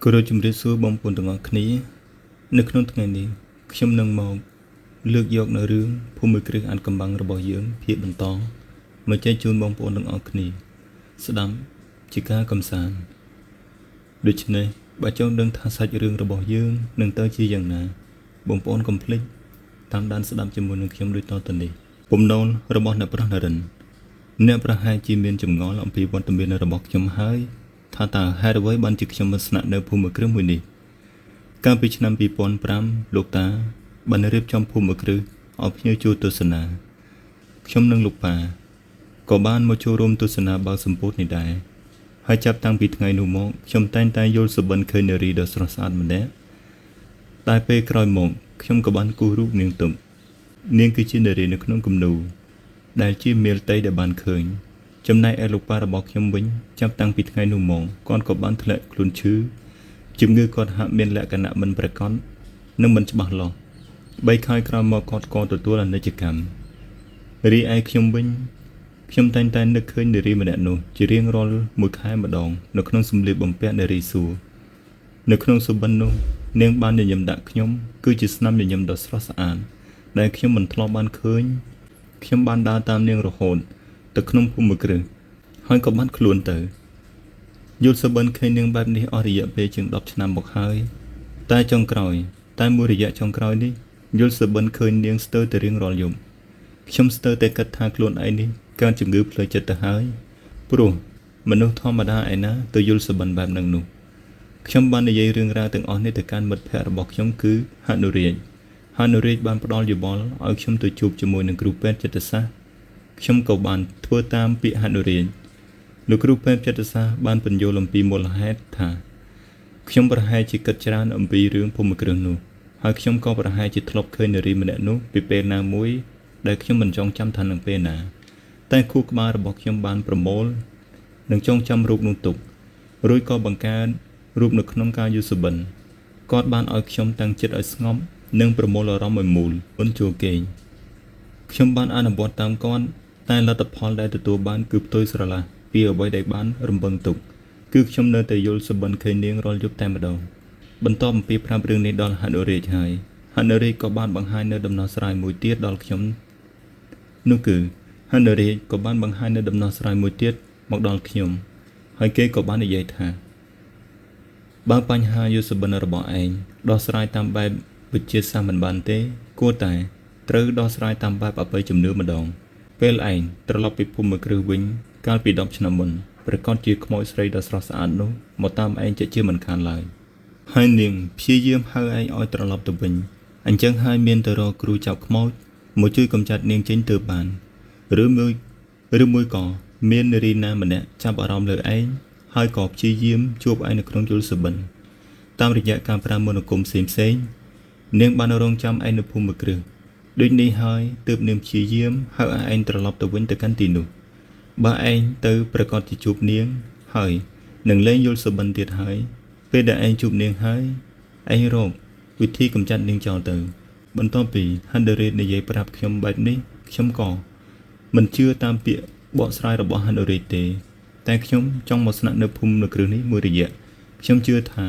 ក៏រជំរាបសួរបងប្អូនទាំងអស់គ្នានៅក្នុងថ្ងៃនេះខ្ញុំនឹងមកលើកយកនៅរឿងភូមិគ្រឹះអានកំបាំងរបស់យើងភាគបន្តមកចែកជូនបងប្អូនទាំងអស់គ្នាស្ដាប់ជាការកំសាន្តដូច្នេះបើចង់ដឹងថាសាច់រឿងរបស់យើងនឹងទៅជាយ៉ាងណាបងប្អូនកុំភ្លេចតាមដានស្ដាប់ជាមួយនឹងខ្ញុំដូចតទៅនេះពំនោលរបស់អ្នកប្រាស់នរិនអ្នកប្រហែលជាមានចម្ងល់អំពីវត្តមានរបស់ខ្ញុំហើយថាតើហេតុអ្វីបានជាខ្ញុំមកស្នាក់នៅភូមិគ្រឹះមួយនេះកាលពីឆ្នាំ2005លោកតាបានរៀបចំភូមិគ្រឹះឲ្យភ្ញៀវចូលទស្សនាខ្ញុំនិងលោកប៉ាក៏បានមកចូលរួមទស្សនាបើកសម្ពោធនេះដែរហើយចាប់តាំងពីថ្ងៃនោះមកខ្ញុំតែងតែយល់សុបិនឃើញនារីដ៏ស្រស់ស្អាតម្នាក់តែពេលក្រោយមកខ្ញុំក៏បានគូររូបនាងទុំនាងគឺជានារីនៅក្នុងគំនូរដែលជាមេលតីដែលបានឃើញចំណែកឯលោកប៉ារបស់ខ្ញុំវិញចាប់តាំងពីថ្ងៃនោះមកគាត់ក៏បានធ្លាក់ខ្លួនឈឺជំងឺគាត់ហាក់មានលក្ខណៈមិនប្រកបនិងមិនច្បាស់លាស់3ខែក្រោយមកគាត់ក៏ទទួលអនិច្ចកម្មរីឯខ្ញុំវិញខ្ញុំតែងតែនឹកឃើញនារីម្នាក់នោះជារៀងរាល់មួយខែម្ដងនៅក្នុងសម្លៀកបំពាក់នារីសួរនៅក្នុងសុបិននោះនាងបានញញឹមដាក់ខ្ញុំគឺជាស្នាមញញឹមដ៏ស្រស់ស្អាតដែលខ្ញុំមិនធ្លាប់បានឃើញខ្ញុំបានដើរតាមនាងរហូតទៅក្នុងភូមិគ្រឹះហើយក៏បាត់ខ្លួនទៅយល់សុបិនឃើញនាងបែបនេះអស់រយៈពេលជាង10ឆ្នាំមកហើយតែចុងក្រោយតែមួយរយៈចុងក្រោយនេះយល់សុបិនឃើញនាងស្ទើរតែរៀងរាល់យប់ខ្ញុំស្ទើរតែគិតថាខ្លួនឯងនេះកើតជំងឺផ្លូវចិត្តទៅហើយព្រោះមនុស្សធម្មតាឯណាទៅយល់សុបិនបែបហ្នឹងនោះខ្ញុំបាននិយាយរឿងរ៉ាវទាំងអស់នេះទៅកាន់មិត្តភក្តិរបស់ខ្ញុំគឺហនុរាជបានផ្ដល់យោបល់ឲ្យខ្ញុំទៅជួបជាមួយនឹងគ្រូពេទ្យចិត្តសាស្ត្រខ្ញុំក៏បានធ្វើតាមពាក្យហនុរាជលោកគ្រូពេទ្យចិត្តសាស្ត្របានបញ្យល់អំពីមូលហេតុថាខ្ញុំប្រហែលជាគិតច្រើនអំពីរឿងភូមិគ្រឹះនោះហើយខ្ញុំក៏ប្រហែលជាធ្លាប់ឃើញនារីម្នាក់នោះពីពេលណាមួយដែលខ្ញុំមិនចងចាំថានឹងពេលណាតែខួរក្បាលរបស់ខ្ញុំបានប្រមូលនិងចងចាំរូបនោះទុករួចក៏បង្កើតរូបនៅក្នុងការយល់សុបិនគាត់បានឲ្យខ្ញុំតាំងចិត្តឲ្យស្ងប់និងប្រមូលអារម្មណ៍ឲ្យមូលមុនចូលគេងខ្ញុំបានអនុវត្តតាមគាត់តែលទ្ធផលដែលទទួលបានគឺផ្ទុយស្រឡះពីអ្វីដែលបានរំពឹងទុកគឺខ្ញុំនៅតែយល់សុបិនឃើញនាងរាល់យប់តែម្ដងបន្ទាប់អំពីប្រាប់រឿងនេះដល់ហនុរាជហើយហនុរាជក៏បានបង្ហាញនៅដំណោះស្រាយមួយទៀតដល់ខ្ញុំនោះគឺហនុរាជក៏បានបង្ហាញនៅដំណោះស្រាយមួយទៀតមកដល់ខ្ញុំហើយគេក៏បាននិយាយថាបើបញ្ហាយល់សុបិនរបស់ឯងដោះស្រាយតាមបែបវិទ្យាសាស្ត្រមិនបានទេគួរតែត្រូវដោះស្រាយតាមបែបអបិយជំនឿម្ដងពេលឯងត្រឡប់ពីភូមិគ្រឹះវិញកាលពី10ឆ្នាំមុនប្រកាសជាខ្មោចស្រីដ៏ស្រស់ស្អាតនោះមកតាមឯងជាមិនខានឡើយហើយនាងព្យាយាមហៅឯងឲ្យត្រឡប់ទៅវិញអញ្ចឹងហើយមានទៅរកគ្រូចាប់ខ្មោចមកជួយកម្ចាត់នាងចេញទៅបានឬមួយក៏មាននារីណាម្នាក់ចាប់អារម្មណ៍លើឯងហើយក៏ព្យាយាមជួបឯងនៅក្នុងយល់សុបិនតាមរយៈការប្រើមន្តអាគមផ្សេងនាងបានរងចាំឯងនៅភូមិគ្រឹះដូចនេះហើយទើបនាងព្យាយាមហៅឯងត្រឡប់ទៅវិញទៅកាន់ទីនោះបើឯងទៅប្រកាសជាជួបនាងហើយនឹងលែងយល់សុបិនទៀតហើយពេលដែលឯងជួបនាងហើយឯងរកវិធីកម្ចាត់នាងចោលទៅបន្ទាប់ពីហនុរាជនិយាយប្រាប់ខ្ញុំបែបនេះខ្ញុំក៏មិនជឿតាមពាក្យបកស្រាយរបស់ហនុរាជទេតែខ្ញុំចង់មកស្នាក់នៅភូមិគ្រឹះនេះមួយរយៈខ្ញុំជឿថា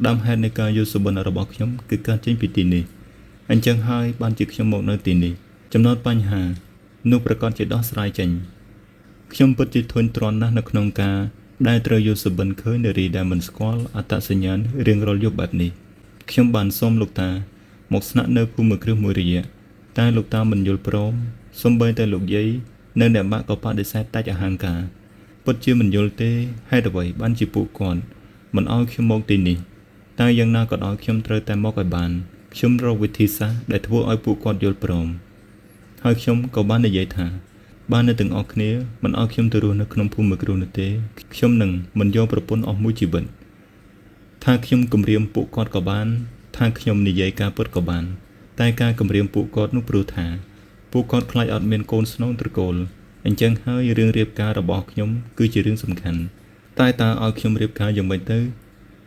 ដើមហេតុនៃការយល់សុបិនរបស់ខ្ញុំគឺកើតចេញពីទីនេះអញ្ចឹងហើយបានជាខ្ញុំមកនៅទីនេះចំណោទបញ្ហានោះប្រកាសជាដោះស្រាយចេញខ្ញុំពិតជាធុញទ្រាន់ណាស់នៅក្នុងការដែលត្រូវយល់សុបិនឃើញនារីដែលមិនស្គាល់អត្តសញ្ញាណរៀងរាល់យប់បែបនេះខ្ញុំបានសូមលោកតាមកស្នាក់នៅភូមិគ្រឹះមួយរយៈតែលោកតាមិនយល់ព្រមសូម្បីតែលោកយាយនៅអ្នកម៉ាក់ក៏បដិសេធតាច់អហង្ការពិតជាមិនយល់ទេហេតុអ្វីបានជាពួកគាត់មិនឲ្យខ្ញុំមកទីនេះតែយ៉ាងណាក៏ដោយខ្ញុំត្រូវតែមកឲ្យបានខ្ញុំរកវិធីសាស្ត្រដែលធ្វើឲ្យពួកគាត់យល់ព្រមហើយខ្ញុំក៏បាននិយាយថាបាននៅទាំងអស់គ្នាមិនឲ្យខ្ញុំទៅរស់នៅក្នុងភូមិគ្រឹះនោះទេខ្ញុំនឹងមិនយកប្រពន្ធអស់មួយជីវិតថាខ្ញុំគំរាមពួកគាត់ក៏បានថាខ្ញុំនិយាយការពិតក៏បានតែការគំរាមពួកគាត់នោះព្រោះថាពួកគាត់ខ្លាចអត់មានកូនស្នងត្រកូលអញ្ចឹងហើយរឿងរៀបការរបស់ខ្ញុំគឺជារឿងសំខាន់តែតើឲ្យខ្ញុំរៀបការយ៉ាងម៉េចទៅ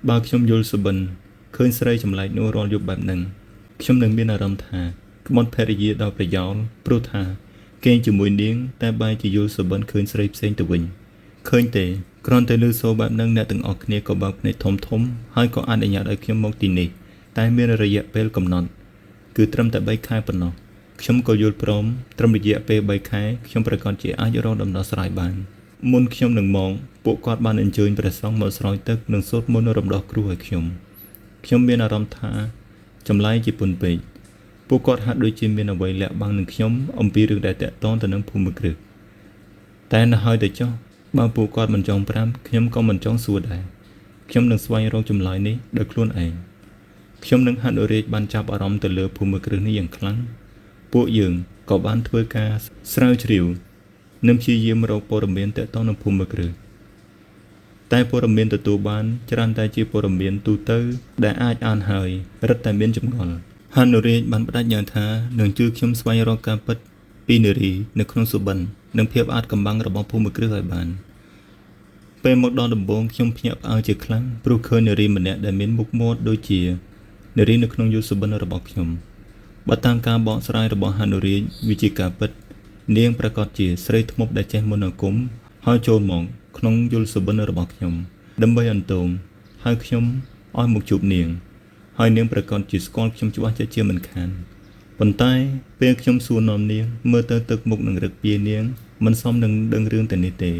បើខ្ញុំយល់សុបិនឃើញស្រីចម្លែកនោះរាល់យប់បែបហ្នឹងខ្ញុំនឹងមានអារម្មណ៍ថាក្បត់ភរិយាដល់ប្រយោលព្រោះថាគេងជាមួយនាងតែបែរជាយល់សុបិនឃើញស្រីផ្សេងទៅវិញ ឃើញទេគ្រាន់តែលឺសូរបែបហ្នឹងអ្នកទាំងអស់គ្នាក៏បើកភ្នែកធំហើយក៏អនុញ្ញាតឲ្យខ្ញុំមកទីនេះតែមានរយៈពេលកំណត់គឺត្រឹមតែ3ខែប៉ុណ្ណោះខ្ញុំក៏យល់ព្រមត្រឹមរយៈពេល3ខែខ្ញុំប្រកាសជាអាចរកដំណោះស្រាយបានមុនខ្ញុំនឹងមកពួកគាត់បានអញ្ជើញព្រះសង្ឃមកស្រោចទឹកនិងសូត្រមន្តរំដោះគ្រោះឲ្យខ្ញុំមានអារម្មណ៍ថាចម្លែកជាពន់ពេកពួកគាត់ហាក់ដូចជាមានអ្វីលាក់បាំងនឹងខ្ញុំអំពីរឿងដែលតាក់ទងទៅនឹងភូមិគ្រឹះតែនៅហើយទៅចុះបើពួកគាត់មិនចង់ប្រាំខ្ញុំក៏មិនចង់សួរដែរខ្ញុំនឹងស្វែងរកចម្លើយនេះដោយខ្លួនឯងខ្ញុំនឹងហាត់រាជបានចាប់អារម្មណ៍ទៅលើភូមិគ្រឹះនេះយ៉ាងខ្លាំងពួកយើងក៏បានធ្វើការស្រាវជ្រាវនិងព្យាយាមរកព័ត៌មានទាក់ទងនឹងភូមិគ្រឹះតែព័ត៌មានទទួលបានច្រើនតែជាព័ត៌មានទូទៅដែលអាចអានហើយរឹតតែមានចម្ងល់ហានុរាជបានបដិញ្ញាថានឹងជួយខ្ញុំស្វែងរកការពិតពីនារីនៅក្នុងសុបិននិងភាពអាចកំបាំងរបស់ភូមិគ្រឹះឲ្យបានពេលមកដល់ដំបូងខ្ញុំភ្ញាក់ផ្អើលជាខ្លាំងព្រោះឃើញនារីម្នាក់ដែលមានមុខមាត់ដូចជានារីនៅក្នុងយុទ្ធសុបិនរបស់ខ្ញុំបើតាមការបកស្រាយរបស់ហានុរាជវាជាការពិតនាងប្រកាសជាស្រីធ្មប់ដែលចេះមន្តអាគមហើយចូលមកក្នុងយុទ្ធសុបិនរបស់ខ្ញុំដើម្បីអន្តងហើយខ្ញុំឲ្យមកជួបនាងហើយនាងប្រកាសជាស្គាល់ខ្ញុំច្បាស់ជាមិនខានប៉ុន្តែពេលខ្ញុំសួរនាំនាងមើលទៅទឹកមុខនឹងរឹកពីនាងមិនសមនឹងដឹងរឿងតែនេះទេ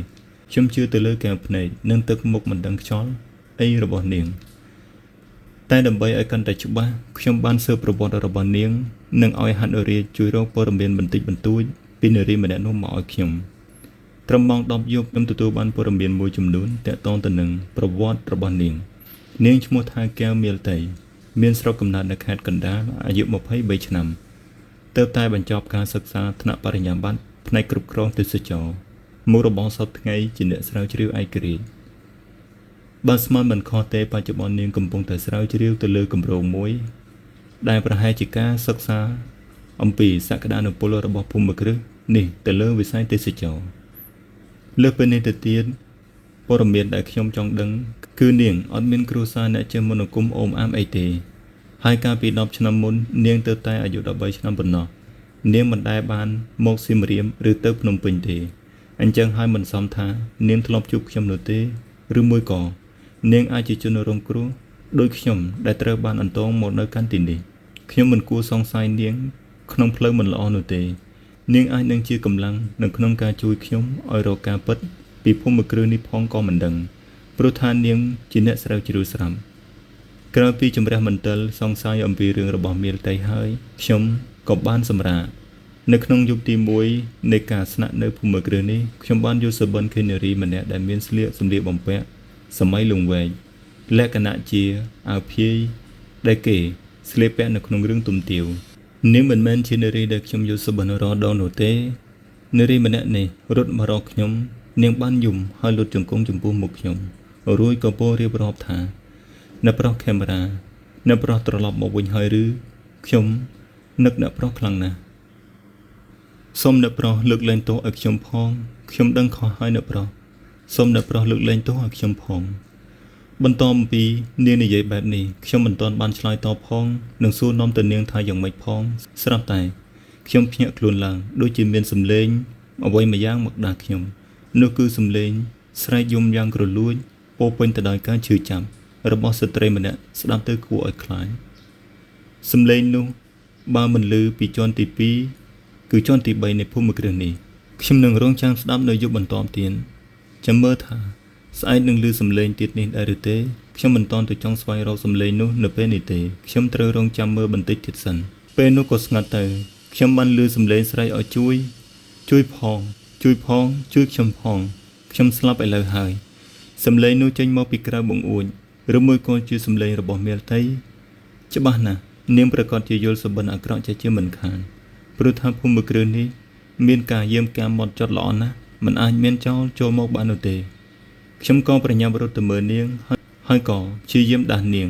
ខ្ញុំជឿទៅលើកែវភ្នែកនិងទឹកមុខមិនដឹងខ្យល់អីរបស់នាងតែដើម្បីឲ្យកាន់តែច្បាស់ខ្ញុំបានស៊ើបប្រវត្តិរបស់នាងនិងឲ្យហានុរាជជួយរកព័ត៌មានបន្តិចបន្តួចពីនារីម្នាក់នោះមកឲ្យខ្ញុំត្រឹមម៉ោង 10 យប់ខ្ញុំទទួលបានព័ត៌មានមួយចំនួនទាក់ទងទៅនឹងប្រវត្តិរបស់នាងឈ្មោះថាកែវមាលតីមានស្រុកកំណើតនៅខេត្តកណ្ដាលអាយុ23ឆ្នាំទើបតែបញ្ចប់ការសិក្សាថ្នាក់បរិញ្ញាបត្រផ្នែកគ្រប់គ្រងទេសចរណ៍មុខរបរសពថ្ងៃជាអ្នកស្រាវជ្រាវឯករាជ្យបើស្មានមិនខុសទេបច្ចុប្បន្ននាងកំពុងតែស្រាវជ្រាវទៅលើគម្រោងមួយដែលប្រហែលជាការសិក្សាអំពីសក្តានុពលរបស់ភូមិគ្រឹះនេះទៅលើវិស័យទេសចរណ៍លើសពីនេះទៅទៀតព័ត៌មានដែលខ្ញុំចង់ដឹងគឺនាងអត់មានគ្រួសារអ្នកចេះមន្តអាគមអូមអាមអីទេហើយកាលពី10ឆ្នាំមុននាងទៅតែអាយុ13ឆ្នាំប៉ុណ្ណោះនាងមិនដែលបានមកសៀមរាបឬទៅភ្នំពេញទេអញ្ចឹងហើយមិនសមថានាងធ្លាប់ជួបខ្ញុំនោះទេឬមួយក៏នាងអាចជាជនរងគ្រោះដោយខ្ញុំដែលត្រូវបានអន្តងមកនៅកាន់ទីនេះខ្ញុំមិនគួរសង្ស័យនាងក្នុងផ្លូវមិនល្អនោះទេនាងអាចនឹងជាកម្លាំងនៅក្នុងការជួយខ្ញុំឲ្យរកការពិតពីភូមិគ្រឹះនេះផងក៏មិនដឹងព្រោះថានាងជាអ្នកស្រាវជ្រាវស្រាប់ក្រោយពីជំរះមន្ទិលសង្ស័យអំពីរឿងរបស់មាលតីហើយខ្ញុំក៏បានសម្រាកនៅក្នុងយុគទី1នៃការស្នាក់នៅភូមិគ្រឹះនេះខ្ញុំបានយកសុបិនឃើញនារីម្នាក់ដែលមានស្លៀកសម្លៀកបំពាក់សម័យលង្វែកលក្ខណៈជាអាវភាយដែលគេស្លៀកពាក់នៅក្នុងរឿងទុំទាវនាងមិនមែនជានារីដែលខ្ញុំយកសុបិនរកដល់នោះទេនារីម្នាក់នេះរត់មករកខ្ញុំនាងបានយំហើយលុតជង្គង់ចំពោះមុខខ្ញុំរួចក៏ពោលរៀបរាប់ថាអ្នកប្រុសខេមរាអ្នកប្រុសត្រឡប់មកវិញហើយឬខ្ញុំនឹកអ្នកប្រុសខ្លាំងណាស់សូមអ្នកប្រុសលើកលែងទោសឲ្យខ្ញុំផងខ្ញុំដឹងខុសហើយអ្នកប្រុសសូមអ្នកប្រុសលើកលែងទោសឲ្យខ្ញុំផងបន្តអំពីនាងនិយាយបែបនេះខ្ញុំមិនទាន់បានឆ្លើយតបផងនិងសួរនាំទៅនាងថាយ៉ាងម៉េចផងស្រាប់តែខ្ញុំភ្ញាក់ខ្លួនឡើងដូចជាមានសំឡេងអ្វីមួយយ៉ាងមកដាស់ខ្ញុំនោះគឺសំឡេងស្រែកយំយ៉ាងគ្រលួចពោពេញទៅដោយការឈឺចាប់របស់ស្ត្រីម្នាក់ស្ដាប់ទៅគួរឲ្យខ្លាចសំឡេងនោះបើមិនឮពីជាន់ទី2គឺជាន់ទី3នៃភូមិគ្រឹះនេះខ្ញុំនឹងរងចាំស្ដាប់នៅយប់បន្តទៀតចាំមើលថាស្អែកនឹងឮសំឡេងទៀតនេះដែរឬទេខ្ញុំមិនតន់ទៅចង់ស្វែងរកសំឡេងនោះនៅពេលនេះទេខ្ញុំត្រូវរងចាំមើលបន្តិចទៀតសិនពេលនោះក៏ស្ងាត់ទៅខ្ញុំបានឮសំឡេងស្រែកឲ្យជួយផងជួយខ្ញុំផងខ្ញុំស្លាប់ឥឡូវហើយសំឡេងនោះចេញមកពីក្រៅបង្អួចឬមួយក៏ជាសំឡេងរបស់មាលតីច្បាស់ណាស់នាងប្រកាសជាយល់សុបិនអាក្រក់ជាមិនខានព្រោះថាភូមិគ្រឹះនេះមានការយាមកាមមកចត់ល្អណាស់មិនអាចមានចោលចូលមកបាននោះទេខ្ញុំក៏ប្រញាប់រត់ទៅមើលនាងហើយក៏ព្យាយាមដាស់នាង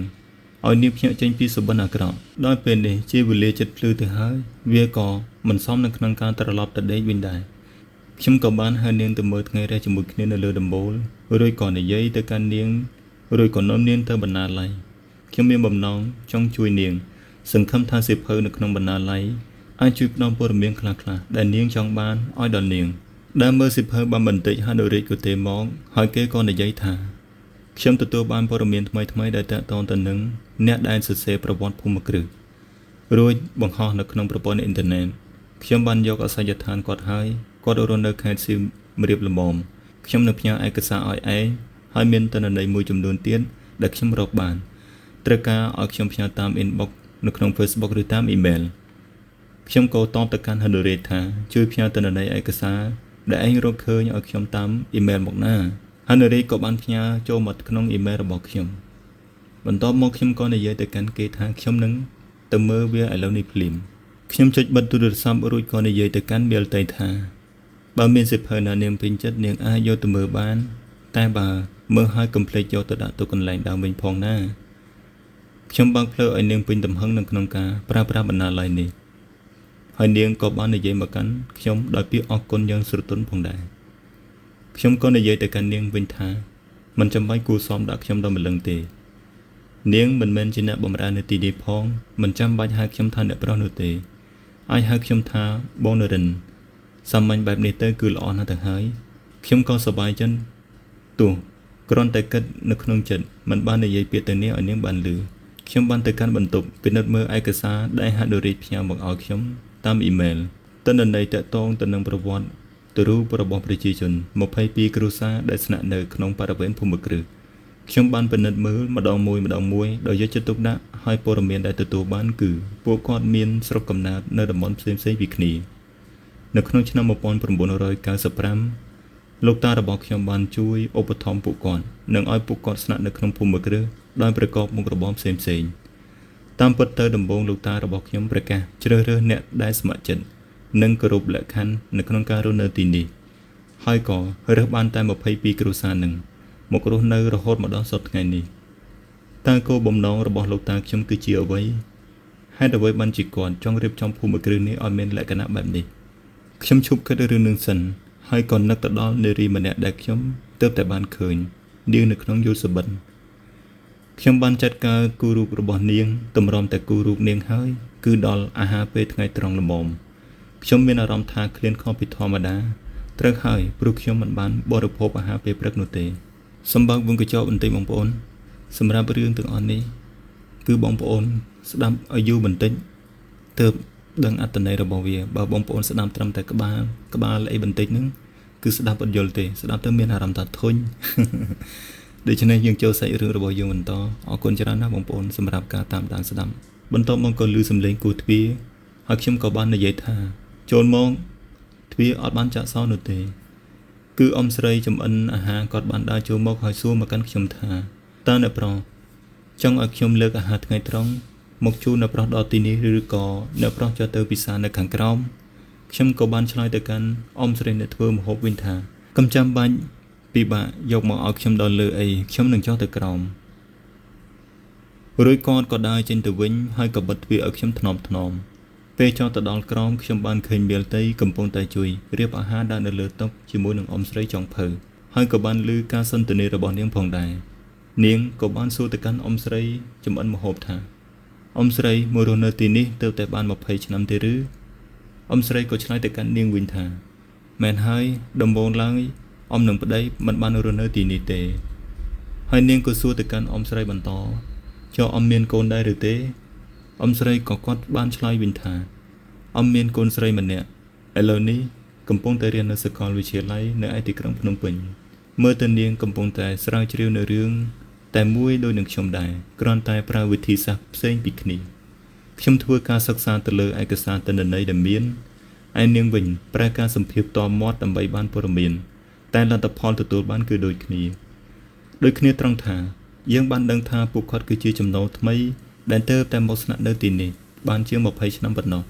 ឲ្យនាងភ្ញាក់ចេញពីសុបិនអាក្រក់ដោយពេលនេះជាវេលាចិត្តភ្លឺទៅហើយវាក៏មិនសមនឹងក្នុងការត្រឡប់ទៅដេកវិញដែរខ្ញុំក៏បានហៅនាងទៅមើលថ្ងៃរះជាមួយគ្នានៅលើដំបូលរួចក៏និយាយទៅកាន់នាងរួចក៏នាំនាងទៅបណ្ណាល័យខ្ញុំមានបំណងចង់ជួយនាងសង្ឃឹមថាសៀវភៅនៅក្នុងបណ្ណាល័យអាចជួយផ្ដល់ព័ត៌មានខ្លះៗដែលនាងចង់បានឲ្យដល់នាង ដើមមើលសិភៅបានបន្តិចហើយដូរីក៏ទេមកហើយគេក៏និយាយថាខ្ញុំទទួលបានព័ត៌មានថ្មីៗដែលតាក់ទងទៅនឹងអ្នកដែលសរសេរប្រវត្តិភូមិគ្រឹះរួចបង្ហោះនៅក្នុងប្រព័ន្ធអ៊ីនធឺណិតខ្ញុំបានយកអាសយដ្ឋានគាត់ហើយគាត់រស់នៅខេត្តសៀមរាបល្មមខ្ញុំនឹងផ្ញើឯកសារឲ្យឯងហើយមានទិន្នន័យមួយចំនួនទៀតដែលខ្ញុំរកបានត្រូវការឲ្យខ្ញុំផ្ញើតាម inbox នៅក្នុង Facebook ឬតាម email ខ្ញុំក៏តបទៅកាន់ Henry ថាជួយផ្ញើទិន្នន័យឯកសារដែលឯងរកឃើញឲ្យខ្ញុំតាម email មកណា Henry ក៏បានផ្ញើចូលមកក្នុង email របស់ខ្ញុំបន្ទាប់មកខ្ញុំក៏និយាយទៅកាន់គេថាខ្ញុំនឹងទៅមើលវាឥឡូវនេះភ្លាមខ្ញុំចុចបិទទូរស័ព្ទរួចក៏និយាយទៅកាន់មាលតីថាបើមានសិភៅណានាងពេញចិត្តនាងអាចយកទៅមើលបានតែបើមើលហើយកុំភ្លេចយកទៅដាក់ទុកកន្លែងដើមវិញផងណាខ្ញុំបើកផ្លូវឲ្យនាងពេញទំហឹងនៅក្នុងការប្រើប្រាស់បណ្ណាល័យនេះហើយនាងក៏បាននិយាយមកកាន់ខ្ញុំដោយពាក្យអរគុណយ៉ាងស្រទន់ផងដែរខ្ញុំក៏និយាយទៅកាន់នាងវិញថាមិនចាំបាច់គួរសមដាក់ខ្ញុំដល់ម្លឹងទេនាងមិនមែនជាអ្នកបម្រើនៅទីនេះផងមិនចាំបាច់ហៅខ្ញុំថាអ្នកប្រុសនោះទេអាចហៅខ្ញុំថាបងនរិនសាមញ្ញបែបនេះទៅគឺល្អណាស់ទៅហើយខ្ញុំក៏សប្បាយចិត្តទោះគ្រាន់តែគិតនៅក្នុងចិត្តមិនបាននិយាយពាក្យទៅនាងឲ្យនាងបានឮខ្ញុំបានទៅកាន់បន្ទប់ពិនិត្យមើលឯកសារដែលហាដូរីផ្ញើមកឲ្យខ្ញុំតាមអ៊ីមែលទិន្នន័យតាក់ទងទៅនឹងប្រវត្តិទូរូបរបស់ប្រជាជន22គ្រួសារដែលស្នាក់នៅក្នុងបរិវេណភូមិគ្រឹះខ្ញុំបានពិនិត្យមើលម្ដងមួយដោយយកចិត្តទុកដាក់ហើយព័ត៌មានដែលទទួលបានគឺពួកគាត់មានស្រុកកំណើតនៅតំបន់ផ្សេងៗពីគ្នានៅក្នុងឆ្នាំ1995លោកតារបស់ខ្ញុំបានជួយឧបត្ថម្ភពួកគាត់និងឲ្យពួកគាត់ស្នាក់នៅក្នុងភូមិគ្រឹះដោយប្រកបមុខរបរផ្សេងៗតាមពិតទៅដំបូងលោកតារបស់ខ្ញុំប្រកាសជ្រើសរើសអ្នកដែលស្ម័គ្រចិត្តនិងគោរពលក្ខខណ្ឌនៅក្នុងការរស់នៅទីនេះហើយក៏រើសបានតែ22គ្រួសារនឹងមករស់នៅរហូតមកដល់សប្តាហ៍ថ្ងៃនេះតើគោលបំណងរបស់លោកតាខ្ញុំគឺជាអ្វីហេតុអ្វីបានជាគាត់ចង់រៀបចំភូមិគ្រឹះនេះឲ្យមានលក្ខណៈបែបនេះខ្ញុំឈប់គិតរឿងនឹងសិនហើយក៏នឹកទៅដល់នារីម្នាក់ដែលខ្ញុំទើបតែបានឃើញនាងនៅក្នុងយល់សបិនខ្ញុំបានចាត់ការគូរូបរបស់នាងតម្រាំតែគូរូបនាងហើយគឺដល់អាហារពេលថ្ងៃត្រង់ល្មមខ្ញុំមានអារម្មណ៍ថាឃ្លានខុសពីធម្មតាត្រូវហើយព្រោះខ្ញុំមិនបានបរិភោគអាហារពេលព្រឹកនោះទេសម្បើកវងកញ្ចក់បន្តិចបងប្អូនសម្រាប់រឿងទាំងអស់នេះគឺបងប្អូនស្ដាប់ឲ្យយូរបន្តិចទើបដឹងអត្ថន័យរបស់វាបើបងប្អូនស្ដាប់ត្រឹមតែក្បាលអីបន្តិចហ្នឹងគឺស្ដាប់អត់យល់ទេស្ដាប់ទៅមានអារម្មណ៍ថាធុញដូច្នេះយើងចូលសាច់រឿងរបស់យើងបន្តអរគុណច្រើនណាស់បងប្អូនសម្រាប់ការតាមដានស្ដាប់បន្ទាប់មកក៏ឮសំឡេងគូទ្វារហើយខ្ញុំក៏បាននិយាយថាចូលមកទ្វារអត់បានចាក់សោនោះទេគឺអ៊ំស្រីចំអិនអាហារគាត់បានដើរចូលមកហើយសួរមកកាន់ខ្ញុំថាតើអ្នកប្រុសចង់ឲ្យខ្ញុំលើកអាហារថ្ងៃត្រង់មកជូនអ្នកប្រុសដល់ទីនេះឬក៏អ្នកប្រុសចុះទៅពិសានៅខាងក្រោមខ្ញុំក៏បានឆ្លើយទៅកាន់អ៊ំស្រីអ្នកធ្វើម្ហូបវិញថាកុំចាំបាច់ពិបាកយកមកឲ្យខ្ញុំដល់លើអីខ្ញុំនឹងចុះទៅក្រោមរួចគាត់ក៏ដើរចេញទៅវិញហើយក៏បិទទ្វារឲ្យខ្ញុំថ្នមពេលចុះទៅដល់ក្រោមខ្ញុំបានឃើញមាលតីកំពុងតែជួយរៀបអាហារដាក់នៅលើតុជាមួយនឹងអ៊ំស្រីចុងភៅហើយក៏បានឮការសន្ទនារបស់នាងផងដែរនាងក៏បានសួរទៅកាន់អ៊ំស្រីចំអិនម្ហូបថាអ៊ំស្រីមករស់នៅទីនេះទើបតែបាន20ឆ្នាំទេឬអ៊ំស្រីក៏ឆ្លើយទៅកាន់នាងវិញថាមែនហើយដំបូងឡើយអ៊ំនឹងប្តីមិនបានរស់នៅទីនេះទេហើយនាងក៏សួរទៅកាន់អ៊ំស្រីបន្តចុះអ៊ំមានកូនដែរឬទេអ៊ំស្រីក៏គាត់បានឆ្លើយវិញថាអ៊ំមានកូនស្រីម្នាក់ឥឡូវនេះកំពុងតែរៀននៅសាកលវិទ្យាល័យនៅឯទីក្រុងភ្នំពេញមើលទៅនាងកំពុងតែស្រាវជ្រាវនៅរឿងតែមួយដូចនឹងខ្ញុំដែរគ្រាន់តែប្រើវិធីសាស្ត្រផ្សេងពីគ្នាខ្ញុំធ្វើការសិក្សាទៅលើឯកសារទិន្នន័យដែលមានឯនាងវិញប្រើការសម្ភាសន៍តមាត់ដើម្បីបានព័ត៌មានតែលទ្ធផលទទួលបានគឺដូចគ្នាត្រង់ថាយើងបានដឹងថាពួកគាត់គឺជាចំណូលថ្មីដែលទើបតែមកស្នាក់នៅទីនេះបានជាង20ឆ្នាំប៉ុណ្ណោះ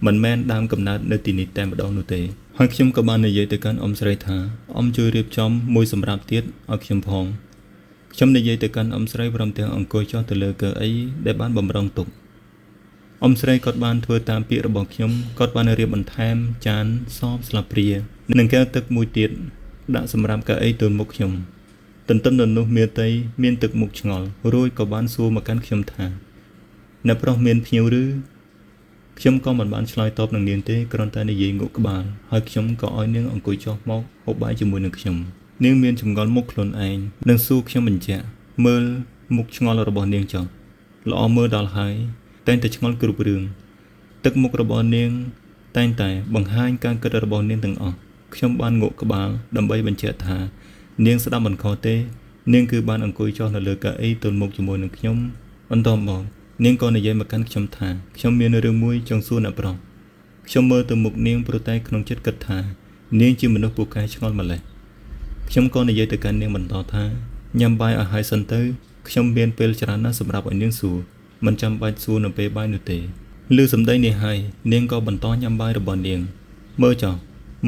មិនមែនដើមកំណើតនៅទីនេះតែម្ដងនោះទេហើយខ្ញុំក៏បាននិយាយទៅកាន់អ៊ំស្រីថាអ៊ំជួយរៀបចំមួយសម្រាប់ទៀតឲ្យខ្ញុំផងខ្ញុំនិយាយទៅកាន់អ៊ំស្រីព្រមទាំងអង្គុយចុះទៅលើកៅអីដែលបានបំរុងទុកអ៊ំស្រីគាត់បានធ្វើតាមពាក្យរបស់ខ្ញុំគាត់បានរៀបបន្ថែមចានសបស្លាបព្រានិងកែវទឹកមួយទៀតដាក់សម្រាប់កៅអីទល់មុខខ្ញុំទន្ទឹមនឹងនោះមាតីមានទឹកមុខឆ្ងល់រួចក៏បានសួរមកកាន់ខ្ញុំថាអ្នកប្រុសមានភ្ញៀវឬ ខ្ញុំក៏មិនបានឆ្លើយតបនឹងនាងទេគ្រាន់តែនិយាយងក់ក្បាលហើយខ្ញុំក៏ឲ្យនាងអង្គុយចុះមកហូបបាយជាមួយនឹងខ្ញុំនាងមានចម្ងល់មុខខ្លួនឯងនឹងសួរខ្ញុំបញ្ជាក់មើលមុខឆ្ងល់របស់នាងចុះល្អមើលដល់ហើយតែងតែឆ្ងល់គ្រប់រឿងទឹកមុខរបស់នាងតែងតែបង្ហាញការគិតរបស់នាងទាំងអស់ខ្ញុំបានងក់ក្បាលដើម្បីបញ្ជាក់ថានាងស្ដាប់មិនខុសទេនាងគឺបានអង្គុយចុះនៅលើកៅអីទល់មុខជាមួយនឹងខ្ញុំបន្តមកនាងក៏និយាយមកកាន់ខ្ញុំថាខ្ញុំមានរឿងមួយចង់សួរអ្នកប្រុសខ្ញុំមើលទៅមុខនាងព្រោះតែក្នុងចិត្តគិតថានាងជាមនុស្សពូកែឆ្ងល់ម្ល៉េះខ្ញុំក៏និយាយទៅកាន់នាងបន្តថាញ៉ាំបាយឲ្យហើយសិនទៅខ្ញុំមានពេលច្រើនណាស់សម្រាប់ឲ្យនាងសួរមិនចាំបាច់សួរនៅពេលបាយនោះទេឮសម្ដីនេះហើយនាងក៏បន្តញ៉ាំបាយរបស់នាងមើលចុះ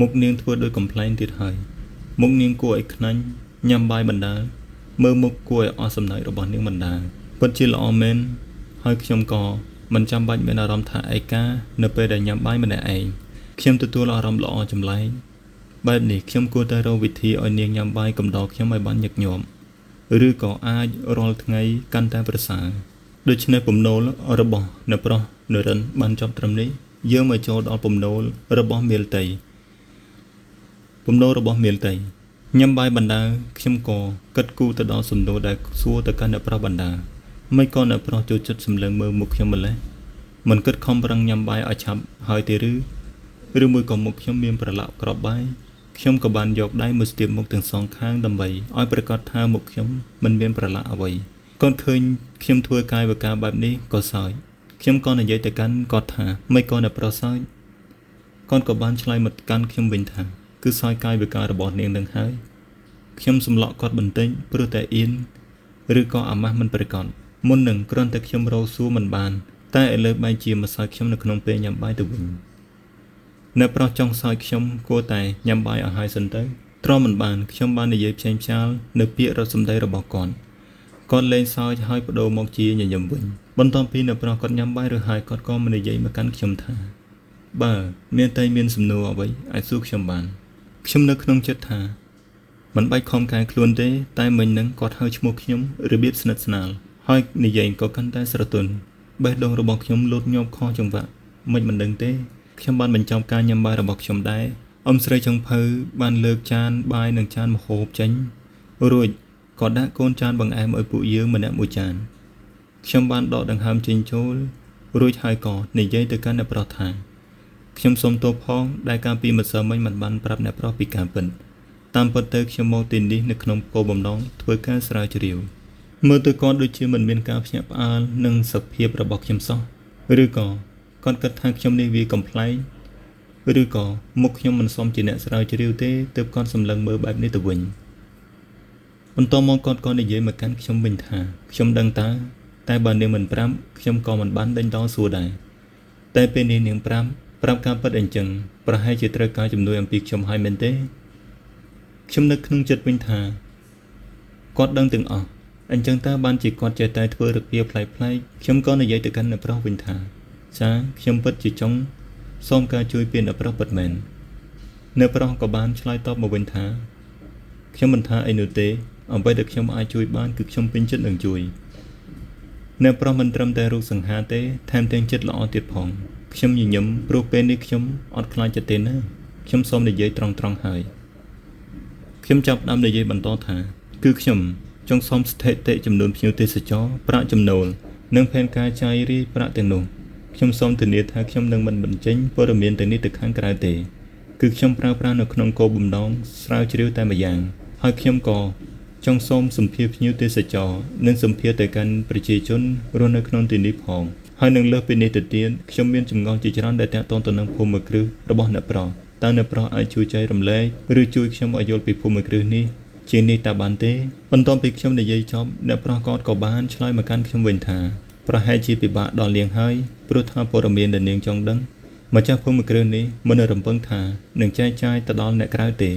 មុខនាងធ្វើដូចកំ pl ែងទៀតហើយមុខនាងគួរឲ្យខ្នាញ់ញ៉ាំបាយបណ្ដាមើលមុខគួរឲ្យអស់សំណើចរបស់នាងបណ្ដាពិតជាល្អមែនហើយខ្ញុំក៏មិនចាំបាច់មានអារម្មណ៍ថាឯកានៅពេលដែលញ៉ាំបាយម្នាក់ឯងខ្ញុំទទួលអារម្មណ៍ល្អចម្លែកបែបនេះខ្ញុំគួរតែរកវិធីឲ្យនាងញ៉ាំបាយកំដរខ្ញុំឲ្យបានញឹកញាប់ឬក៏អាចរាល់ថ្ងៃកាន់តែប្រសើរដូច្នេះពំនោលរបស់អ្នកប្រុសនរិនបានចប់ត្រឹមនេះយើងមកចូលដល់ពំនោលរបស់មាលតីពំនោលរបស់មាលតីញ៉ាំបាយបណ្ដាខ្ញុំក៏គិតគូរទៅដល់សំណួរដែលសួរទៅកាន់អ្នកប្រុសបណ្ដាមិនក៏អ្នកប្រុសចូលចិត្តសម្លឹងមើលមុខខ្ញុំម្ល៉េះមិនគិតខំប្រឹងញ៉ាំបាយឲ្យឆាប់ហើយទេឬមួយក៏មុខខ្ញុំមានប្រឡាក់ក្របបាយខ្ញុំក៏បានយកដៃមួយស្ទាបមុខទាំងសងខាងដើម្បីឲ្យប្រកាសថាមុខខ្ញុំមិនមានប្រឡាក់អ្វីគាត់ឃើញខ្ញុំធ្វើកាយវិការបែបនេះក៏សើចខ្ញុំក៏និយាយទៅកាន់គាត់ថាមិនក៏អ្នកប្រុសសើចគាត់ក៏បានឆ្លើយមកកាន់ខ្ញុំវិញថាគឺសើចកាយវិការរបស់នាងនឹងហើយខ្ញុំសម្លក់គាត់បន្តិចព្រោះតែអៀនឬក៏អាម៉ាស់មិនប្រកាសមុននឹងគ្រាន់តែខ្ញុំរកសួរមិនបានតែឥឡូវបែរជាមកសើចខ្ញុំនៅក្នុងពេលញ៉ាំបាយទៅវិញអ្នកប្រុសចង់សើចខ្ញុំគួរតែញ៉ាំបាយឲ្យហើយសិនទៅទ្រាំមិនបានខ្ញុំបាននិយាយផ្សេងផ្សាលនៅពាក្យរត់សម្ដីរបស់គាត់លេងសើចហើយបដូរមកជាញញឹមវិញបន្ទាប់ពីអ្នកប្រុសគាត់ញ៉ាំបាយឬហើយគាត់ក៏មិននិយាយមកកាន់ខ្ញុំថាបើមានតែមានសំណួរអ្វីអាចសួរខ្ញុំបានខ្ញុំនៅក្នុងចិត្តថាមិនបាច់ខំកែខ្លួនទេតែមិញនឹងគាត់ហៅឈ្មោះខ្ញុំរបៀបស្និទ្ធស្នាលហើយនិយាយក៏កាន់តែស្រទន់បេះដូងរបស់ខ្ញុំលូតញាប់ខុសចង្វាក់មិនដឹងទេខ្ញុំបានបញ្ចប់ការញ៉ាំបាយរបស់ខ្ញុំដែរអ៊ំស្រីចុងភៅបានលើកចានបាយនិងចានម្ហូបចេញរួចក៏ដាក់កូនចានបង្អែមឲ្យពួកយើងម្នាក់មួយចានខ្ញុំបានដកដង្ហើមចេញចូលរួចហើយក៏និយាយទៅកាន់អ្នកប្រុសថាខ្ញុំសូមទោសផងដែលកាលពីម្សិលមិញមិនបានប្រាប់អ្នកប្រុសពីការពិតតាមពិតទៅខ្ញុំមកទីនេះនៅក្នុងគោលបំណងធ្វើការស្រាវជ្រាវមើលទៅគាត់ដូចជាមិនមានការភ្ញាក់ផ្អើលនឹងសភាពរបស់ខ្ញុំសោះឬក៏គាត់គិតថាខ្ញុំនេះវាកំ pl ែងឬក៏មុខខ្ញុំមិនសមជាអ្នកស្រាវជ្រាវទេទើបគាត់សម្លឹងមើលបែបនេះទៅវិញបន្តមកគាត់ក៏និយាយមកកាន់ខ្ញុំវិញថាខ្ញុំដឹងតែបើនាងមិនប្រាប់ខ្ញុំក៏មិនបានដេញដោលសួរដែរតែពេលនេះនាងប្រាប់ការពិតអញ្ចឹងប្រហែលជាត្រូវការជំនួយអំពីខ្ញុំហើយមែនទេខ្ញុំនឹកក្នុងចិត្តវិញថាគាត់ដឹងទាំងអស់អញ្ចឹងតើបានជាគាត់ចេះតែធ្វើរបៀបប្លែកៗខ្ញុំក៏និយាយទៅកាន់អ្នកប្រុសវិញថាចាខ្ញុំពិតជាចង់សូមការជួយពីអ្នកប្រុសពិតមែនអ្នកប្រុសក៏បានឆ្លើយតបមកវិញថាខ្ញុំមិនថាអីនោះទេអ្វីដែលខ្ញុំអាចជួយបានគឺខ្ញុំពេញចិត្តនឹងជួយអ្នកប្រុសមិនត្រឹមតែរូបសង្ហាទេថែមទាំងចិត្តល្អទៀតផងខ្ញុំញញឹមព្រោះពេលនេះខ្ញុំអត់ខ្លាចចិត្តទេណាខ្ញុំសូមនិយាយត្រង់ហើយខ្ញុំចាប់ផ្ដើមនិយាយបន្តថាគឺខ្ញុំចង់សុំស្ថិតិចំនួនភ្ញៀវទេសចរប្រាក់ចំណូលនិងផែនការចាយរាយប្រាក់ទាំងនោះខ្ញុំសូមធានាថាខ្ញុំនឹងមិនបញ្ចេញព័ត៌មានទាំងនេះទៅខាងក្រៅទេគឺខ្ញុំប្រើប្រាស់នៅក្នុងគោលបំណងស្រាវជ្រាវតែម្យ៉ាងហើយខ្ញុំក៏ចង់សូមសម្ភារភ្ញៀវទេសចរនិងសម្ភារទៅកាន់ប្រជាជនរស់នៅក្នុងទីនេះផងហើយនឹងលើសពីនេះទៅទៀតខ្ញុំមានចម្ងល់ជាច្រើនដែលតាក់ទងទៅនឹងភូមិគ្រឹះរបស់អ្នកប្រុសតើអ្នកប្រុសអាចជួយចែករំលែកឬជួយខ្ញុំឲ្យយល់ពីភូមិគ្រឹះនេះជានេះតើបានទេបន្ទាប់ពីខ្ញុំនិយាយចប់អ្នកប្រុសក៏បានឆ្លើយមកកាន់ខ្ញុំវិញថាប្រហែលជាពិបាកដល់នាងហើយព្រោះថាព័ត៌មានដែលនាងចង់ដឹងម្ចាស់ភូមិគ្រឹះនេះមិនរំពឹងថានឹងចែកចាយទៅដល់អ្នកក្រៅទេ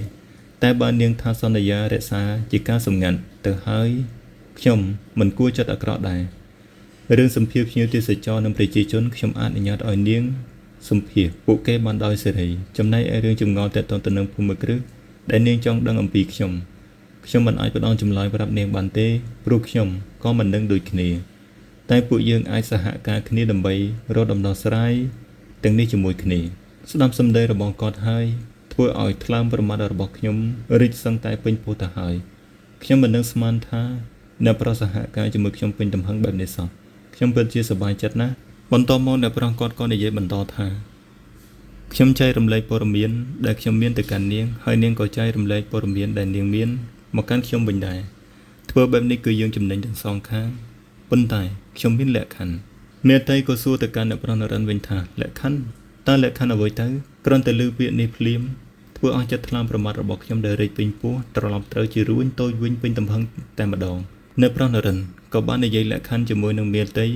តែបើនាងថាសន្យារក្សាជាការសម្ងាត់ទៅហើយខ្ញុំមិនគួរចិត្តអាក្រក់ដែររឿងសម្ភារភ្ញៀវទេសចរនិងប្រជាជនខ្ញុំអនុញ្ញាតឲ្យនាងសម្ភារពួកគេបានដោយសេរីចំណែកឯរឿងចម្ងល់ទាក់ទងទៅនឹងភូមិគ្រឹះដែលនាងចង់ដឹងអំពីខ្ញុំមិនអាចផ្ដល់ចម្លើយប្រាប់នាងបានទេព្រោះខ្ញុំក៏មិនដឹងដូចគ្នាតែពួកយើងអាចសហការគ្នាដើម្បីរកដំណោះស្រាយ ទាំងនេះជាមួយគ្នាស្ដាប់សម្ដីរបស់គាត់ហើយធ្វើឲ្យថ្លើមប្រមាថរបស់ខ្ញុំរីកសឹងតែពេញពោះទៅហើយខ្ញុំមិននឹងស្មានថាអ្នកប្រុសសហការជាមួយខ្ញុំពេញទំហឹងបែបនេះសោះខ្ញុំពិតជាសប្បាយចិត្តណាស់បន្តមកអ្នកប្រុសគាត់ក៏និយាយបន្តថាខ្ញុំចែករំលែកព័ត៌មានដែលខ្ញុំមានទៅកាន់នាងហើយនាងក៏ចែករំលែកព័ត៌មានដែលនាងមានមកកាន់ខ្ញុំវិញដែរធ្វើបែបនេះគឺយើងចំណេញទាំងសងខាងប៉ុន្តែខ្ញុំមានលក្ខខណ្ឌមេតីក៏សួរទៅកាន់អ្នកប្រុសនរិនវិញថាលក្ខខណ្ឌតើលក្ខខណ្ឌអ្វីទៅគ្រាន់តែឮពាក្យនេះភ្លាមធ្វើឲ្យចិត្តថ្លើមប្រមាថរបស់ខ្ញុំដែលរែកពេញពោះត្រឡប់ត្រូវជារួញតូចវិញពេញទំហឹងតែម្ដងអ្នកប្រុសនរិនក៏បាននិយាយលក្ខខណ្ឌជាមួយនឹងមេតី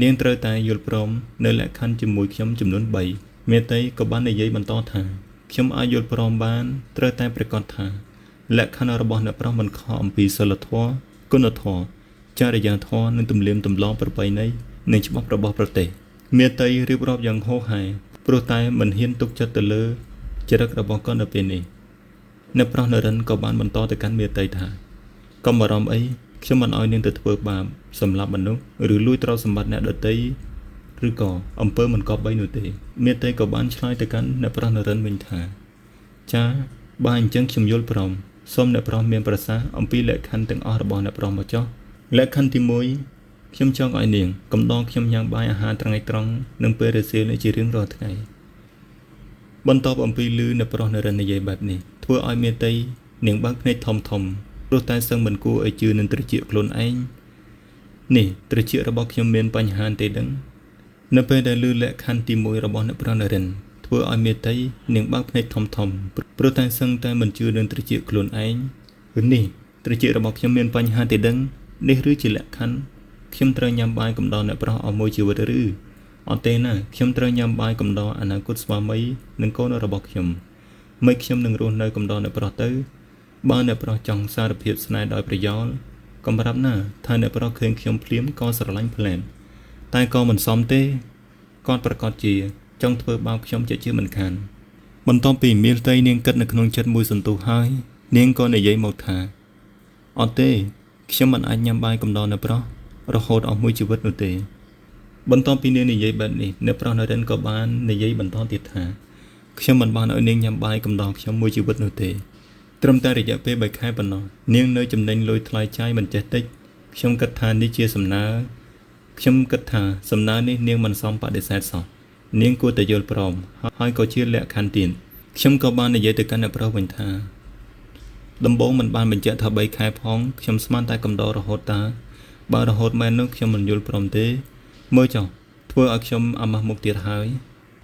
នាងត្រូវតែយល់ព្រមនៅលក្ខខណ្ឌជាមួយខ្ញុំចំនួន3មេតីក៏បាននិយាយបន្តថាខ្ញុំអាចយល់ព្រមបានត្រូវតែប្រកាសថាលក្ខខណ្ឌរបស់អ្នកប្រុសមិនខុសអំពីសិលធម៌គុណធម៌ចរិយាធម៌និងទំនៀមទម្លាប់ប្រពៃណីនិងច្បាប់របស់ប្រទេសមេតីរៀបរាប់យ៉ាងហោហែព្រោះតែមិនហ៊ានទុកចិត្តទៅលើចរិតរបស់គាត់នៅពេលនេះអ្នកប្រុសនរិនក៏បានបន្តទៅកាន់មេតីថាកុំបារម្ភអីខ្ញុំមិនឲ្យនាងទៅធ្វើបាបសម្លាប់មនុស្សឬលួចទ្រព្យសម្បត្តិអ្នកដទៃឬក៏អំពើមិនគប្បីនោះទេមេតីក៏បានឆ្លើយទៅកាន់អ្នកប្រុសនរិនវិញថាចាបើអញ្ចឹងខ្ញុំយល់ព្រមសូមអ្នកប្រុសមានប្រសាសន៍អំពីលក្ខខណ្ឌទាំងអស់របស់អ្នកប្រុសមកចុះលក្ខខណ្ឌទី1ខ្ញុំចង់ឲ្យនាងកំដរខ្ញុំញ៉ាំបាយអាហារថ្ងៃត្រង់និងពេលរសៀលជារៀងរាល់ថ្ងៃបន្ទាប់អំពីឮអ្នកប្រុសនរិននិយាយបែបនេះធ្វើឲ្យមេតីនាងបើកភ្នែកធំព្រោះតែសឹងមិនគួរឲ្យជឿនឹងត្រចៀកខ្លួនឯងនេះត្រចៀករបស់ខ្ញុំមានបញ្ហាទេដឹងនៅពេលដែលឮលក្ខខណ្ឌទី1របស់អ្នកប្រុសនរិនធ្វើឲ្យមេតីនាងបើកភ្នែកធំព្រោះតែសឹងតែមិនជឿនឹងត្រចៀកខ្លួនឯងនេះត្រចៀករបស់ខ្ញុំមានបញ្ហាទេដឹងនេះឬជាលក្ខខណ្ឌខ្ញុំត្រូវញ៉ាំបាយកំដរអ្នកប្រុសអស់មួយជីវិតឬអត់ទេណាខ្ញុំត្រូវញ៉ាំបាយកំដរអនាគតស្វាមីនិងកូនរបស់ខ្ញុំមិនខ្ញុំនឹងរស់នៅកំដរអ្នកប្រុសទៅបើអ្នកប្រុសចង់សារភាពស្នេហ៍ដោយប្រយោលកំប្រាប់ណាថាអ្នកប្រុសឃើញខ្ញុំភ្លាមក៏ស្រឡាញ់ភ្លាមតែក៏មិនសមទេគាត់ប្រកាសជាចង់ធ្វើបាបខ្ញុំជាមិនខានបន្ទាប់ពីមេតីនាងគិតនៅក្នុងចិត្តមួយសន្ទុះហើយនាងក៏និយាយមកថាអត់ទេខ្ញុំមិនអាចញ៉ាំបាយកំដរអ្នកប្រុសរហូតអស់មួយជីវិតនោះទេបន្ទាប់ពីនាងនិយាយបែបនេះអ្នកប្រុសនរិនក៏បាននិយាយបន្តទៀតថាខ្ញុំមិនបានឲ្យនាងញ៉ាំបាយកំដរខ្ញុំមួយជីវិតនោះទេត្រឹមតែរយៈពេល3ខែប៉ុណ្ណោះនាងនៅចំណេញលុយថ្លៃចាយមិនចេះតិចខ្ញុំគិតថានេះជាសំណើនេះនាងមិនសមបដិសេធសោះនាងគួរតែយល់ព្រមហើយក៏ជាលក្ខខណ្ឌទៀតខ្ញុំក៏បាននិយាយទៅកាន់អ្នកប្រុសវិញថាដំបូងមិនបានបញ្ជាក់ថា3ខែផងខ្ញុំស្មានតែកំដររហូតតាបើរហូតមែននោះខ្ញុំមិនយល់ព្រមទេមើលចុះធ្វើឲ្យខ្ញុំអាម៉ាស់មុខទៀតហើយ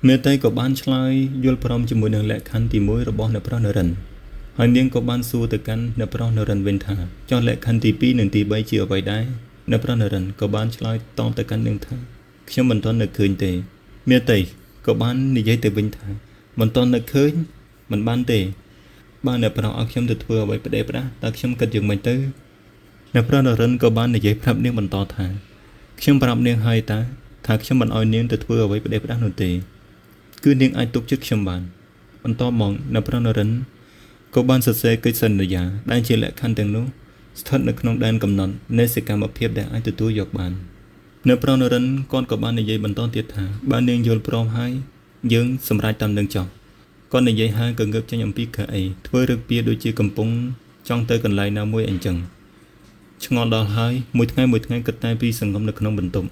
មេតីក៏បានឆ្លើយយល់ព្រមជាមួយនឹងលក្ខខណ្ឌទី1របស់អ្នកប្រុសនរិនហើយនាងក៏បានសួរទៅកាន់អ្នកប្រុសនរិនវិញថាចុះលក្ខខណ្ឌទី2និងទី3ជាអ្វីដែរអ្នកប្រុសនរិនក៏បានឆ្លើយតបទៅកាន់នាងថាខ្ញុំមិនទាន់នឹកឃើញទេមេតីក៏បាននិយាយទៅវិញថាមិនទាន់នឹកឃើញមិនបានទេបើអ្នកប្រុសឲ្យខ្ញុំទៅធ្វើអ្វីផ្ដេសផ្ដាស់តើខ្ញុំគិតយ៉ាងម៉េចទៅអ្នកប្រុសនរិនក៏បាននិយាយប្រាប់នាងបន្តថាខ្ញុំប្រាប់នាងហើយថាខ្ញុំមិនឲ្យនាងទៅធ្វើអ្វីផ្ដេសផ្ដាស់នោះទេគឺនាងអាចទុកចិត្តខ្ញុំបានបន្តមកអ្នកប្រុសនរិនក៏បានសរសេរកិច្ចសន្យាដែលជាលក្ខខណ្ឌទាំងនោះស្ថិតនៅក្នុងដែនកំណត់នៃសកម្មភាពដែលអាចទទួលយកបានអ្នកប្រុសនរិនគាត់ក៏បាននិយាយបន្តទៀតថាបើនាងយល់ព្រមហើយយើងសម្រេចតាមនឹងចុះគាត់និយាយហើយក៏ងើបចេញអំពីកៅអីធ្វើរឹកពីដូចជាកំពុងចង់ទៅកន្លែងណាមួយអញ្ចឹងឆ្ងល់ដល់ហើយមួយថ្ងៃគិតតែពីសង្គមនៅក្នុងបន្ទប់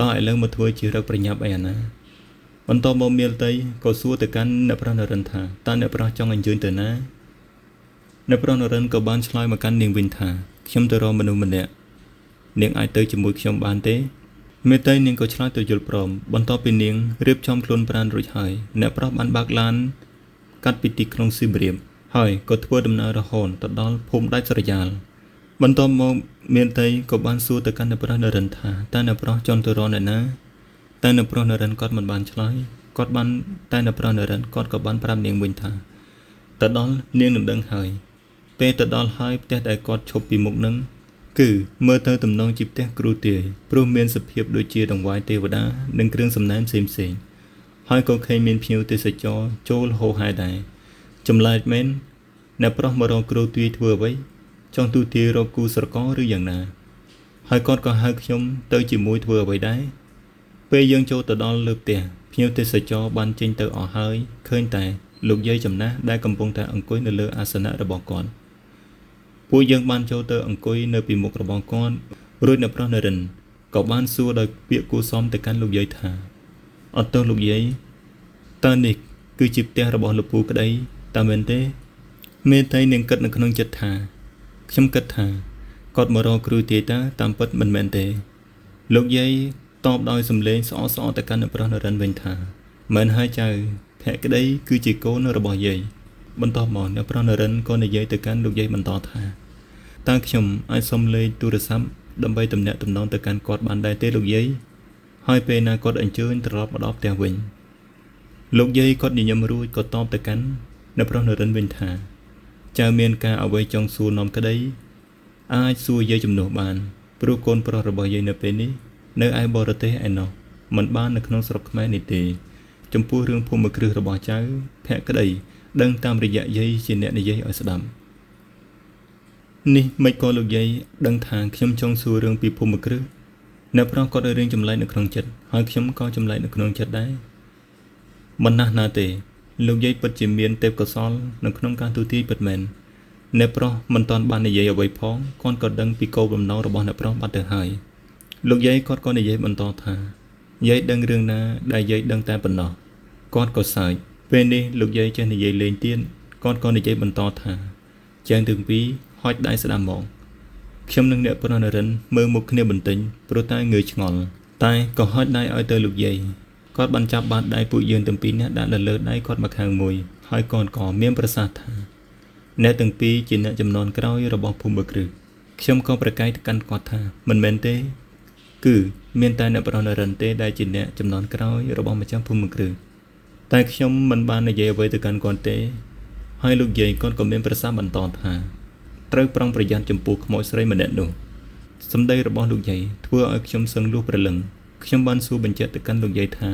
ដល់ឥឡូវមកធ្វើជារឹកប្រញាប់អីអាណាបន្តមកមេតីក៏សួរទៅកាន់អ្នកប្រុសនរិនថាតើអ្នកប្រុសចង់អញ្ជើញទៅណាអ្នកប្រុសនរិនក៏បានឆ្លើយមកកាន់នាងវិញថាខ្ញុំទៅរកមនុស្សម្នាក់នាងអាចទៅជាមួយខ្ញុំបានទេមេតីនាងក៏ឆ្លើយទៅយល់ព្រមបន្ទាប់ពីនាងរៀបចំខ្លួនប្រាណរួចហើយអ្នកប្រុសបានបើកឡានកាត់ពីទីក្រុងស៊ីបរៀបហើយក៏ធ្វើដំណើររហូតទៅដល់ភូមិដាច់ស្រយាលបន្ទាប់មកមេតីក៏បានសួរទៅកាន់អ្នកប្រុសនរិនថាតើអ្នកប្រុសចង់ទៅរកអ្នកណាតែអ្នកប្រុសនរិនគាត់មិនបានឆ្លើយតែអ្នកប្រុសនរិនគាត់ក៏បានប្រាប់នាងវិញថាទៅដល់នាងនឹងដឹងហើយពេលទៅដល់ហើយផ្ទះដែលគាត់ឈប់ពីមុខនឹងគឺមើលទៅទំនងជាផ្ទះគ្រូទាយព្រោះមានសភាពដូចជាដង្វាយទេវតានិងគ្រឿងសំណែនផ្សេងហើយក៏ឃើញមានភ្ញៀវទេសចរចូលហូរហែដែរចម្លែកមែនអ្នកប្រុសមករកគ្រូទាយធ្វើអ្វីចង់ទូទាយរកគូស្រករឬយ៉ាងណាហើយគាត់ក៏ហៅខ្ញុំទៅជាមួយធ្វើអ្វីដែរ ពេលយើងចូលទៅដល់លើផ្ទះភ្ញៀវទេសចរបានចេញទៅអស់ហើយឃើញតែលោកយាយចំណាស់ដែលកំពុងតែអង្គុយនៅលើអាសនៈរបស់គាត់ពួកយើងបានចូលទៅអង្គុយនៅពីមុខរបស់គាត់រួចអ្នកប្រុសនរិនក៏បានសួរដោយពាក្យគួរសមទៅកាន់លោកយាយថាអត់ទោសលោកយាយតើនេះគឺជាផ្ទះរបស់លោកពូក្តីតើមែនទេមេត្រីនាងគិតនៅក្នុងចិត្តថាខ្ញុំគិតថាគាត់មករកគ្រូទាយតាតាមពិតមិនមែនទេលោកយាយតបដោយសំឡេងស្អកទៅកាន់អ្នកប្រុសនរិនវិញថាមិនហើយចៅភក្តីគឺជាកូនរបស់យាយបន្ទាប់មកអ្នកប្រុសនរិនក៏និយាយទៅកាន់លោកយាយបន្តថាតើខ្ញុំអាចសុំលេខទូរស័ព្ទដើម្បីទំនាក់ទំនងទៅកាន់គាត់បានដែរទេលោកយាយហើយពេលណាគាត់អញ្ជើញត្រឡប់មកដល់ផ្ទះវិញលោកយាយគាត់ញញឹមរួចក៏តបទៅកាន់អ្នកប្រុសនរិនវិញថាចៅមានការអ្វីចង់សួរនាំក្តីអាចសួរយាយជំនួសបានព្រោះកូនប្រុសរបស់យាយនៅពេលនេះនៅឯបរទេសឯណោះមិនបាននៅក្នុងស្រុកខ្មែរនេះទេចំពោះរឿងភូមិគ្រឹះរបស់ចៅភក្តីដឹងតាមរយៈយាយជាអ្នកនិយាយឲ្យស្ដាប់នេះមិនក៏លោកយាយដឹងថាខ្ញុំចង់សួររឿងពីភូមិគ្រឹះអ្នកប្រុសក៏ได้រឿងចម្លែកនៅក្នុងចិត្តហើយខ្ញុំក៏ចម្លែកនៅក្នុងចិត្តដែរមិនណាស់ណាទេលោកយាយពិតជាមានទេពកោសល្យនៅក្នុងការទូទាយពិតមែនអ្នកប្រុសមិនតាន់បាននិយាយអ្វីផងគាត់ក៏ដឹងពីគោលបំណងរបស់អ្នកប្រុសបាត់ទៅហើយលោកយាយគាត់ក៏និយាយបន្តថាយាយដឹងរឿងណាដែលយាយដឹងតែប៉ុណ្ណោះគាត់ក៏សើចពេលនេះលោកយាយចេះនិយាយលេងទៀតគាត់ក៏និយាយបន្តថាចែងទាំងពីរហុចដៃស្ដាំមកខ្ញុំនិងអ្នកប្រុសនរិនមើលមុខគ្នាបន្តិចព្រោះតែងើយឆ្ងល់តែក៏ហុចដៃឲ្យទៅលោកយាយគាត់បានចាប់បាតដៃពួកយើងទាំងពីរនាក់ដាក់លើដៃគាត់មកខាងមួយហើយគាត់ក៏មានប្រសាសន៍ថាអ្នកទាំងពីរជាអ្នកចំនួនក្រោយរបស់ភូមិគ្រឹះខ្ញុំក៏ប្រកែកទៅកាន់គាត់ថាមិនមែនទេគឺមានតែអ្នកប្រុសនរិនទេដែលជាអ្នកចំនួនក្រោយរបស់ម្ចាស់ភូមិគ្រឹះតែខ្ញុំមិនបាននិយាយអ្វីទៅកាន់គាត់ទេហើយលោកយាយគាត់ក៏មានប្រសាសន៍បន្តថាត្រូវប្រុងប្រយ័ត្នចំពោះខ្មោចស្រីម្នាក់នោះសម្ដីរបស់លោកយាយធ្វើឲ្យខ្ញុំសឹងលួសព្រលឹងខ្ញុំបានសួរបញ្ជាក់ទៅកាន់លោកយាយថា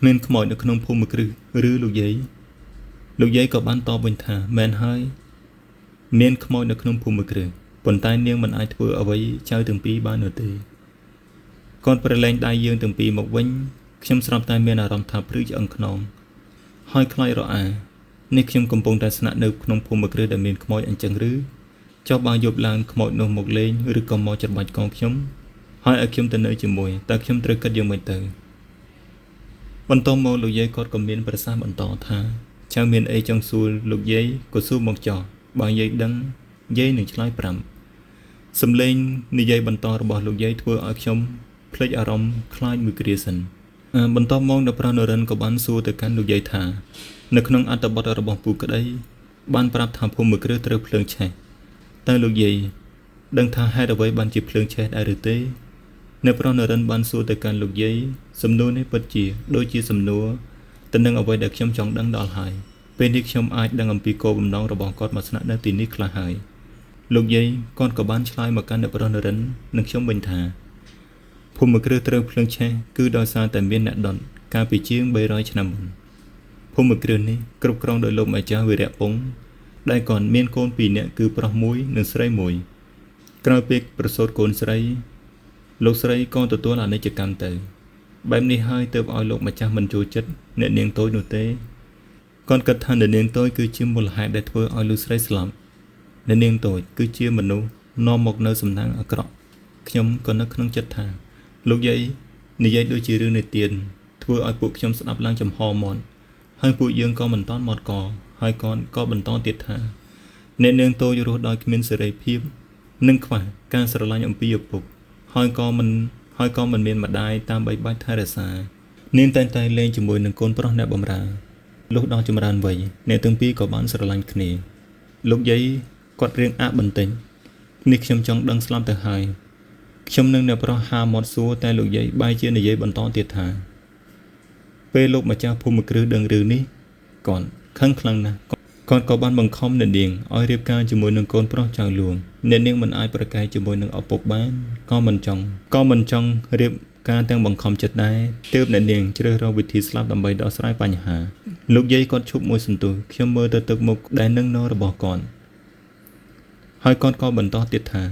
មានខ្មោចនៅក្នុងភូមិគ្រឹះឬលោកយាយក៏បានតបវិញថាមែនហើយមានខ្មោចនៅក្នុងភូមិគ្រឹះប៉ុន្តែនាងមិនអាចធ្វើអ្វីចៅទាំងពីរបាននោះទេគាត់ប្រឡែងដៃយើងទាំងពីរមកវិញខ្ញុំស្រាប់តែមានអារម្មណ៍ថាព្រឺឆ្អឹងខ្នងហើយខ្លាចរអានេះខ្ញុំកំពុងតែស្នាក់នៅក្នុងភូមិគ្រឹះដែលមានខ្មោចអញ្ចឹងឬចុះបើយប់ឡើងខ្មោចនោះមកលេងឬក៏មកច្របាច់កងខ្ញុំហើយឲ្យខ្ញុំទៅនៅជាមួយតើខ្ញុំត្រូវគិតយ៉ាងម៉េចទៅបន្តមកលោកយាយគាត់ក៏មានប្រសាសន៍បន្តថាចៅមានអីចង់សួរលោកយាយក៏សួរមកចោះបើយាយដឹងយាយនឹងឆ្លើយប្រាប់សំឡេងនិយាយបន្តរបស់លោកយាយធ្វើឲ្យខ្ញុំភ្លេចអារម្មណ៍ខ្លាចមួយគ្រាសិនបន្តមកនៅប្រុសនរិនក៏បានសួរទៅកាន់លោកយាយថានៅក្នុងអត្ថបទរបស់ពូក្តីបានប្រាប់ថាភូមិគ្រឹះត្រូវភ្លើងឆេះតើលោកយាយដឹងថាហេតុអ្វីបានជាភ្លើងឆេះដែរឬទេនៅប្រុសនរិនបានសួរទៅកាន់លោកយាយសំណួរនេះពិតជាដូចជាសំណួរទៅនឹងអ្វីដែលខ្ញុំចង់ដឹងដល់ហើយពេលនេះខ្ញុំអាចដឹងអំពីគោលបំណងរបស់គាត់មកស្នាក់នៅទីនេះខ្លះហើយលោកយាយគាត់ក៏បានឆ្លើយមកកាន់អ្នកប្រុសនរិននិងខ្ញុំវិញថាភូមិគ្រឹះត្រូវភ្លើងឆេះគឺដោយសារតែមានអ្នកដុតកាលពីជាង300ឆ្នាំមុនភូមិគ្រឹះនេះគ្រប់គ្រងដោយលោកម្ចាស់វីរៈពងដែលគាត់មានកូន2នាក់គឺប្រុសមួយនិងស្រីមួយក្រោយពេលប្រសូតកូនស្រីលោកស្រីក៏ទទួលអនិច្ចកម្មទៅបែបនេះហើយទើបឲ្យលោកម្ចាស់មិនចូលចិត្តអ្នកនាងតូចនោះទេគាត់គិតថាអ្នកនាងតូចគឺជាមូលហេតុដែលធ្វើឲ្យលោកស្រីស្លាប់អ្នកនាងតូចគឺជាមនុស្សនាំមកនៅសំណាងអាក្រក់ខ្ញុំក៏នៅក្នុងចិត្តថាលោកយាយនិយាយដូចជារឿងនិទានធ្វើឲ្យពួកខ្ញុំស្ដាប់ឡើងចំហមាត់ហើយពួកយើងក៏មិនតន់មាត់កហើយក៏បន្តទៀតថាអ្នកនាងតូចរស់ដោយគ្មានសេរីភាពនិងខ្វះការស្រឡាញ់អំពីឪពុកហើយក៏មិនមានម្ដាយតាមបីបាច់ថែរក្សានាងតែលេងជាមួយនឹងកូនប្រុសអ្នកបម្រើលុះដល់ចម្រើនវ័យអ្នកទាំងពីរក៏បានស្រឡាញ់គ្នាលោកយាយគាត់រៀងអាក់បន្តិចនេះខ្ញុំចង់ដឹងស្លាប់ទៅហើយខ្ញុំនឹងអ្នកប្រុសហាមាត់សួរតែលោកយាយបែរជានិយាយបន្តទៀតថាពេលលោកម្ចាស់ភូមិគ្រឹះដឹងរឿងនេះគាត់ខឹងខ្លាំងណាស់គាត់ក៏បានបង្ខំអ្នកនាងឲ្យរៀបការជាមួយនឹងកូនប្រុសចៅលួងអ្នកនាងមិនអាចប្រកែកជាមួយនឹងឪពុកបានក៏មិនចង់រៀបការទាំងបង្ខំចិត្តដែរទើបអ្នកនាងជ្រើសរើសវិធីស្លាប់ដើម្បីដោះស្រាយបញ្ហាលោកយាយគាត់ឈប់មួយសន្ទុះខ្ញុំមើលទៅទឹកមុខដែលនឹងនររបស់គាត់ហើយគាត់ក៏បន្តទៀតថា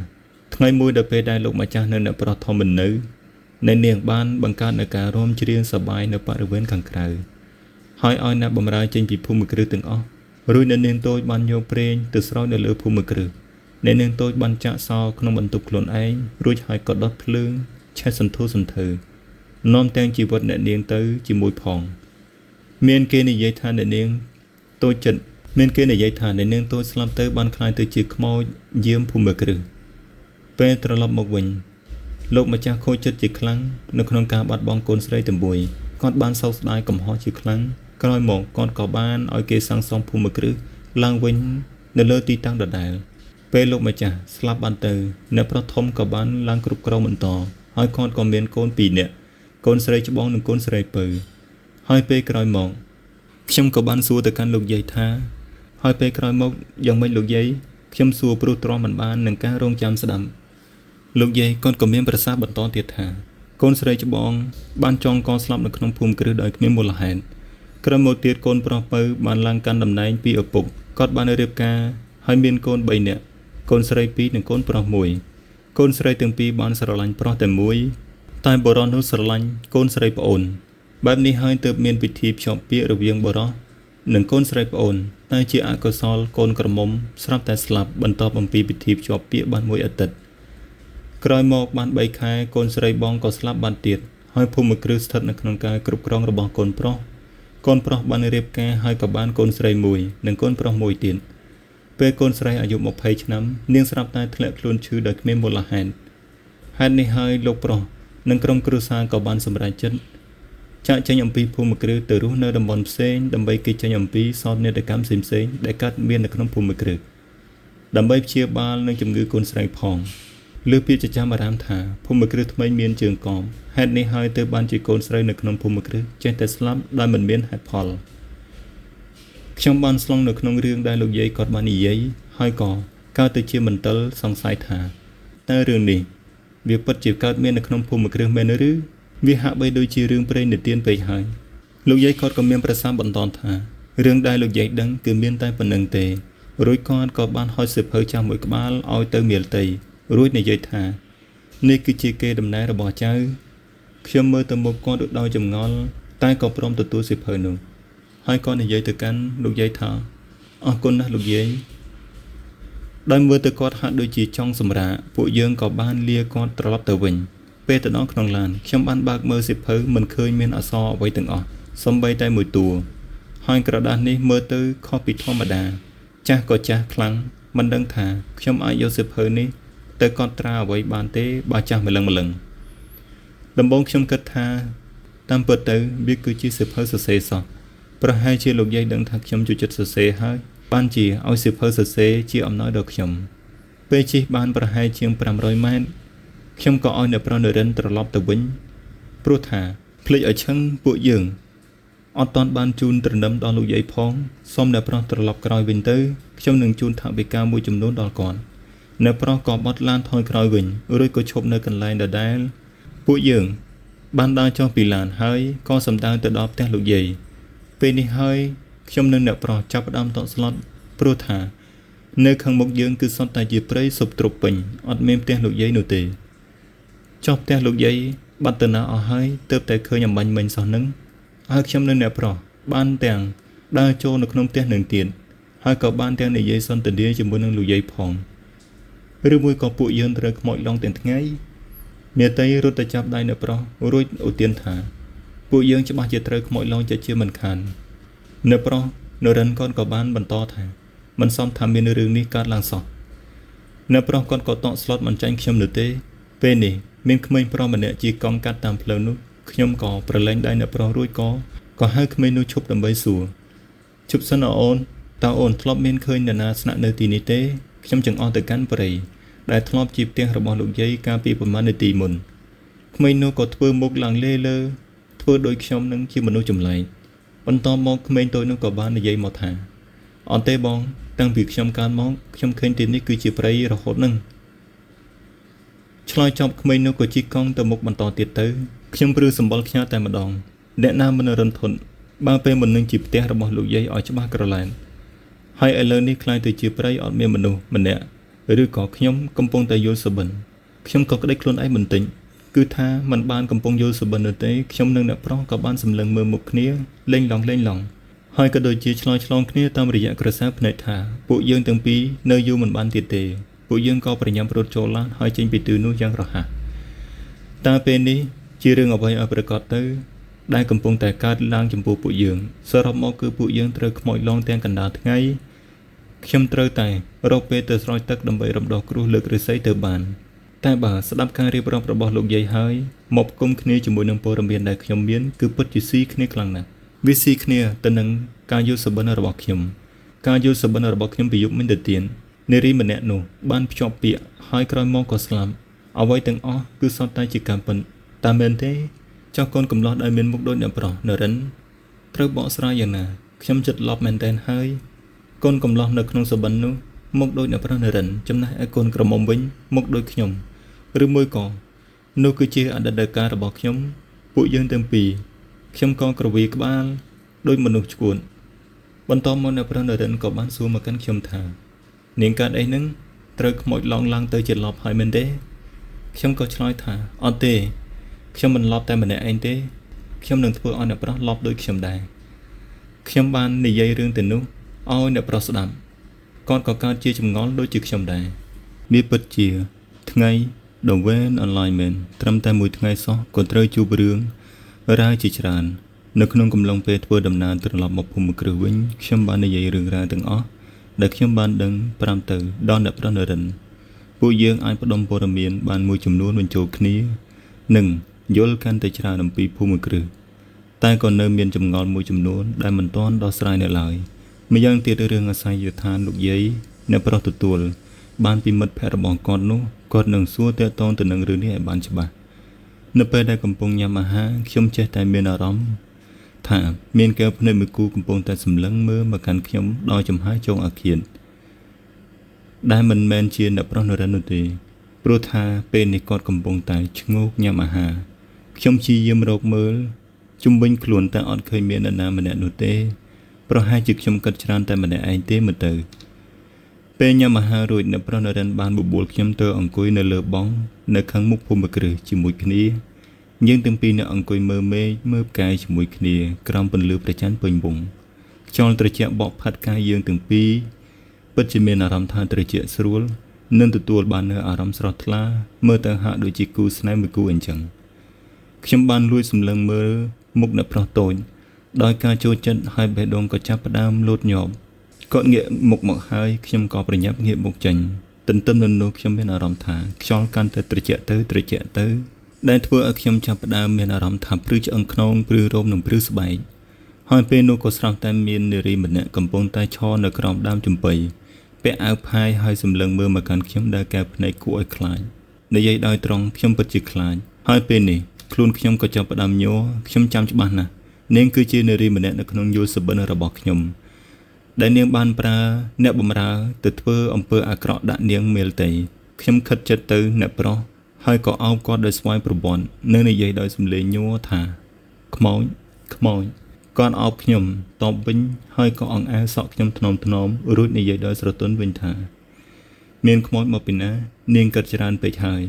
ថ្ងៃមួយដល់ពេលដែលលោកម្ចាស់នៅអ្នកប្រុសធំមិននៅ ในเนียงบ้านบังการในการร่วมเชียงสบายในบริเวณขังไกลหอยอ้อยนับบำราเจงปีภูมิกรือตึงอ้อรุ่ยในเนียงโตบันโยเปรนตึกสร้อยในเลือภูมิกรือในเนียงโตบันจะซอขนมบรรทุกหล่นไอรุ่ยหอยกอดดอดเพลิงใช้สันทุสันเถอน้อมแตงจีวัดในเนียงเตอจีมวยพองเมียนเกในยัยทานในเนียงโตจัดเมียนเกในยัยทานในเนียงโตสลับเตอบันคลายตัวจีขโมยเยี่ยมภูมิกรือเป็นตลบมกวิญโลกมาจากโคจัดจีครั้งในขนมการบัดบองโกนสไลต์เต็มบุยกอดบ้านเศร้าสลายกับหอจีครั้งกลอยหมอกกอดก่อบ้านเอาเกสังสองภูมิกรือลางวิญในเลือตีตั้งดดายเป็นโลกมาจากสลับบันเตอในพระทมกับบ้านลางกรุบกราวมันต่อหอยกอดก่อเมียนโกนปีเนี่ยโกนสไลจะบองหนึ่งโกนสไลเปอร์หอยเปกลอยหมอกขยมกับบ้านสัวแต่การลูกใหญ่ท่าหอยเปกลอยหมอกยังไม่ลูกใหญ่ขยมสัวปลุกตรอมันบ้านหนึ่งการโรงจำสดำลูกใหญ่ก้อนกับเมียนประสาบันตอเตียท่าโกนสไลจะบองบ้านจองกอสลับในขนมภูมิกระดอยเมียนมูลหันกระโมเตียโกนปลอเปอร์บ้านลังการดำไนปีอปุกกอดบ้านเรียบกาให้เมียนโกนใบเนี่ยโกนสไลปีหนึ่งโกนปลอมวยโกนสไลตึงปีบ้านสระลันปลอแต่มวยตายบรอนุสระลันโกนสไลปะโอนแบบนี้ให้เติบเมียนปิทีชอบเปียระเวียงบรอหนึ่งโกนสไลปะโอนตายเจียกซอลโกนกระมมสลับแต่สลับบรรทอบปีปิทีชอบเปียบ้านมวยอัตตกรอยหมอกบ้านใบคายโกนสไลบองก็สลับบ้านเตียดให้ภูมิกรือสถัดในขนมกายกรุบกรองระบองโกนปลอโกนปลอบ้านเรียบแก่ให้กับบ้านโกนสไลมวยหนึ่งโกนปลอมวยเตียนเปโกนสไลอายุหมกไผ่ชน้ำเนียงสลับตายทะเลคลุนชื่อโดยเมียนโบราณฮันนี่ให้โลกปลอหนึ่งกรมกรุษากับบ้านสมราชจันจะใช้ยมปีภูมิกรือเตอรู้เนื้อดำบอลเซนดำใบกิจยมปีซอนเนื้อได้กำสิมเซนได้กัดเมียนในขนมภูมิกรือดำใบเชียบาลในจมกือโกนสไลพองเลือพี่จะจำมารามถาภูมิกรือทำไมเมียนเจืองกอมฮันนี่ให้เตอบ้านจีโกนสไลในขนมภูมิกรือเจนแต่สลับได้เหมือนเมียนฮัดพอลช่างบ้านสลองในขนมเรื่องได้ลูกใหญ่กอดบ้านอีใหญ่ให้ก่อก้าวเตอเชียมันเตลสองสายถาแต่เรื่องนี้เบียปัจจิการเมียนในขนมภูมิกรือเมนหรือวิหะใบโดยจีเรื่องเปรย์ในเตียนไปหายลูกใหญ่กอดกับเมียนประสาบรรทอนถาเรื่องได้ลูกใหญ่ดังคือเมียนใต้ปนังเตรุ่ยกอดกับบ้านหอยสืบเผยจามวยกบาลเอาเตอเมียลเตรุ่ยในใหญ่ถานี่คือจีเกดำนายระบอเจ้าเชื่อมเมื่อตะมกกอดดอยจำงอลใต้กอบพร้อมตัวสืบเผยหนึ่งให้กอดในใหญ่ตะกันลูกใหญ่ถาอ๋อคนนะลูกใหญ่ได้เมื่อตะกอดหัดโดยจีช่องสมระผู้เยืองกับบ้านเลียกอดตลอดตะวิญเปตน้องขนมลานช่างบ้านบากเมื่อสิบเพิงมันเคยเมียนอซอไว้ตึงออกสมใบได้มือตัวหอยกระดานนี้เมื่อตื้อข้อปิดธรรมดาจ้าก็จ้าครั้งมันดังถาช่างอายุสิบเพิงนี้เตกอดตราไว้บานเต้บาจ้ามาลังลำบงช่างกระทาตามเปิดตื้อบิ๊กคือจีสิบเพิงเสสอประให้เชี่ยลูกใหญ่ดังทักช่างจุดจุดเสให้บ้านจีเอาสิบเพิงเสจีอมน้อยดอกช่างเปจีบ้านประให้เชียง300 เมตรช่างก็เอาเนื้อปลาเนื้อเรนตลอดตะวิญปลุกถาพลิกเอาช่างปุยยืงอตอนบานจูนตระนำดอนลูกใหญ่พองซ้อมเนื้อปลาตลอดกรอยวินเตอร์ช่างหนึ่งจูนถักไปกาบุยจำนวนดอลก่อนเนื้อปลากอบบอดลานทอยกรอยวินรุ่ยก็ชบเนื้อกันไลน์เดได้ปุยยืงบ้านดาวจอปีลานเฮ้ยก็สำดาวตะดอบแต่ลูกใหญ่เป็นนี่เฮ้ยช่างหนึ่งเนื้อปลาจับดำต่อสล็อตปลุกถาเนื้อขังมกยืงคือสอนตายจีเปรย์สบตรบปิ่งอดเมมแต่ลูกใหญ่หนูเตชอบแต่ลูกใหญ่บัตรนาเอาให้เติบแต่เคยยำบันเหม็นสอนนึงหากชำนึงเนี่ยเพราะบ้านแต่งได้โจนขนมแต่หนึ่งเตียนหากกับบ้านแต่งในยัยสอนตันเดียจมูกนึงลูกใหญ่พองหรือมวยกับปุยยืนเรือขโมยลองแต่งไงเมียไตรุตจับได้เนี่ยเพราะรุ่ยอุเตียนถาปุยยืนจะมาเจตเรือขโมยลองจะเชื่อมันคันเนี่ยเพราะเนื้อรันก้อนกับบ้านบรรทอถามันซ้อมทำเป็นเรื่องนี้การลังสอดเนี่ยเพราะก้อนก็ต้องสล็อตมันใจขยมหรือเต้เป็นนี่เมียนขมิ้นเพราะมันเนี่ยจีกองกัดตามเพลินนู้ขยมก่อประเลงได้เนี่ยเพราะรุ่ยก็ให้ขมิ้นนู้ชุบดำใบสู่ชุบสนอโอนตาโอนทลบเมียนเคยเนี่ยนาสนะเนตีนิเต้ขยมจึงออกแต่กันไปได้ทลบจีบเตียงระบอบลูกใหญ่กาปีประมาณในตีมุนขมิ้นนู้ก็ทั่วมุกหลังเล่เลอทั่วโดยขยมนึงที่มนุษย์จุ่มไหลบรรทอมองขมิ้นตัวนู้ก็บ้านในใหญ่หมดหาออนเต้บองตั้งปีขยมการมองขยมเคยตีนี่คือจีบไรระหดนึงชลอยจอบขมิ้นนู้ก็จีกองตัวมุกบรรทอติดเตอขยมปรือสมบัติขยะแต่มาดองแนะนำมันรันทนบางเป็นมันนึงจีบเตียงระบอบลูกใหญ่ออกจากบ้านกระแลนให้เอเลนี่คลายตัวจีบไรออนเมียมนุษย์มันเนี่ยหรือก่อขยมกำปงแต่โยสบันขยมก็ได้คลุนไอ้มันติง គឺថាมันបានកំពុងយល់សុបិននោះទេខ្ញុំនិងអ្នកប្រុសក៏បានសម្លឹងមើលមុខគ្នាលេងឡងហើយក៏ដូចជាឆ្លងគ្នាតាមរយៈក្រសែភ្នែកថាពួកយើងទាំងពីរនៅយូរមិនបានទៀតទេពួកយើងក៏ប្រញាប់រត់ចូលឡានហើយចេញពីទីនោះយ៉ាងរហ័សតើពេលនេះជារឿងអ្វីឲ្យប្រកាសទៅដែលកំពុងតែកើតឡើងចំពោះពួកយើងសរុបមកគឺពួកយើងត្រូវខ្មោចឡងទាំងកណ្ដាលថ្ងៃខ្ញុំត្រូវតែរកពេលទៅស្រោចទឹកដើម្បីរំដោះគ្រោះលើកឫស្សីទៅបានតែបើស្ដាប់ការរៀបរាប់របស់លោកយាយហើយមកគុំគ្នាជាមួយនឹងព័ត៌មានដែលខ្ញុំមានគឺពិតជាស៊ីគ្នាខ្លាំងណាស់វាស៊ីគ្នាទៅនឹងការយល់សុបិនរបស់ខ្ញុំការយល់សុបិនរបស់ខ្ញុំពីយប់មិញទៅទៀតនារីម្នាក់នោះបានភ្ជាប់ពាក្យហើយក្រោយមកក៏ស្លាប់អ្វីទាំងអស់គឺសុទ្ធតែជាការពិតតែមែនទេចុះកូនកំលោះដែលមានមុខដូចអ្នកប្រុសនរិនត្រូវបកស្រាយយ៉ាងណាខ្ញុំចិត្តលប់មែនតែនហើយកូនកំលោះនៅក្នុងសុបិននោះមុខដូចអ្នកប្រុសនរិនចំណែកឯកូនក្រមុំវិញមុខដូចខ្ញុំឬមួយក៏នោះគឺជាអតីតកាលរបស់ខ្ញុំពួកយើងទាំងពីរខ្ញុំក៏ក្រវីក្បាលដូចមនុស្សឈួតបន្តមកអ្នកប្រុសនរិនក៏បានសួរមកកាន់ខ្ញុំថានាងកើតអីហ្នឹងត្រូវខ្មោចឡងឡើងទៅជាលប់ហើយមែនទេខ្ញុំក៏ឆ្លើយថាអត់ទេខ្ញុំមិនលប់តែម្នាក់ឯងទេខ្ញុំនឹងធ្វើឲ្យអ្នកប្រុសលប់ដូចខ្ញុំដែរខ្ញុំបាននិយាយរឿងទៅនោះឲ្យអ្នកប្រុសស្ដាប់គាត់ក៏កើតជាចម្ងល់ដូចជាខ្ញុំដែរវាពិតជាថ្ងៃដ៏វែងអន្លាយមែនត្រឹមតែមួយថ្ងៃសោះក៏ត្រូវជួបរឿងរ៉ាវជាច្រើននៅក្នុងកំឡុងពេលធ្វើដំណើរត្រឡប់មកភូមិគ្រឹះវិញខ្ញុំបាននិយាយរឿងរ៉ាវទាំងអស់ដែលខ្ញុំបានដឹងប្រាប់ទៅដល់អ្នកប្រុសនរិនពួកយើងអាចផ្ដុំព័ត៌មានបានមួយចំនួនបញ្ចូលគ្នានិងយល់កាន់តែច្រើនអំពីភូមិគ្រឹះតែក៏នៅមានចម្ងល់មួយចំនួនដែលមិនទាន់ដោះស្រាយនៅឡើយម្យ៉ាងទៀតរឿងអាស័យដ្ឋានលោកយាយអ្នកប្រុសទទួលបានពីមិត្តភ័ក្តិរបស់គាត់នោះគាត់នឹងសួរតាក់ទងទៅនឹងរឿងនេះឲ្យបានច្បាស់នៅពេលដែលកំពុងញ៉ាំអាហារខ្ញុំចេះតែមានអារម្មណ៍ថាមានកែវភ្នែកមួយគូកំពុងតែសម្លឹងមើលមកកាន់ខ្ញុំដោយចំហាយចុងអាឃាតដែលមិនមែនជាអ្នកប្រុសនរិននោះទេព្រោះថាពេលនេះគាត់កំពុងតែឈ្ងោកញ៉ាំអាហារខ្ញុំព្យាយាមរកមើលជុំវិញខ្លួនតែអត់ឃើញមាននរណាម្នាក់នោះទេប្រហែលជាខ្ញុំគិតច្រើនតែម្នាក់ឯងទេមើលទៅពេលញ៉ាំអាហាររួចអ្នកប្រុសនរិនបានបបួលខ្ញុំទៅអង្គុយនៅលើបង់នៅខាងមុខភូមិគ្រឹះជាមួយគ្នាយើងទាំងពីរអ្នកអង្គុយមើលមេឃមើលផ្កាយជាមួយគ្នាក្រោមពន្លឺព្រះច័ន្ទពេញវង្សខ្យល់ត្រជាក់បក់ផាត់កាយយើងទាំងពីរពិតជាមានអារម្មណ៍ថាត្រជាក់ស្រួលនិងទទួលបាននូវអារម្មណ៍ស្រស់ថ្លាមើលទៅហាក់ដូចជាគូស្នេហ៍មួយគូអញ្ចឹងខ្ញុំបានលួចសម្លឹងមើលមុខអ្នកប្រុសតូចដោយការចូលចិត្តហើយបេះដូងក៏ចាប់ផ្ដើមលោតញាប់គាត់ងាកមុខមកហើយខ្ញុំក៏ប្រញាប់ងាកមុខចេញទន្ទឹមនឹងនោះខ្ញុំមានអារម្មណ៍ថាខ្យល់កាន់តែត្រជាក់ទៅដែលធ្វើឲ្យខ្ញុំចាប់ផ្ដើមមានអារម្មណ៍ថាព្រឺឆ្អឹងខ្នងព្រឺរោមនិងព្រឺស្បែកហើយពេលនោះក៏ស្រស់តែមាននារីម្នាក់កំពុងតែឈរនៅក្រោមដើមចំបៃពាក់អាវផាយហើយសម្លឹងមើលមកកាន់ខ្ញុំដែលកែភ្នែកគួរឲ្យខ្លាចនិយាយដោយត្រង់ខ្ញុំពិតជាខ្លាចហើយពេលនេះខ្លួនខ្ញុំក៏ចាប់ផ្ដើមញ័រខ្ញុំចាំច្បាស់ណាស់នាងគឺជានារីម្នាក់នៅក្នុងយល់សុបិនរបស់ខ្ញុំដែលនាងបានប្រើអ្នកបម្រើទៅធ្វើអំពើអាក្រក់ដាក់នាងមេលតីខ្ញុំខិតចិត្តទៅអ្នកប្រុសហើយក៏អោបគាត់ដោយស្វ័យប្រវត្តិនិងនិយាយដោយសំឡេងញ័រថាខ្មោចគាត់អោបខ្ញុំតបវិញហើយក៏អង្អែលសក់ខ្ញុំថ្នមរួចនិយាយដោយស្រទន់វិញថាមានខ្មោចមកពីណានាងគិតច្រើនពេកហើយ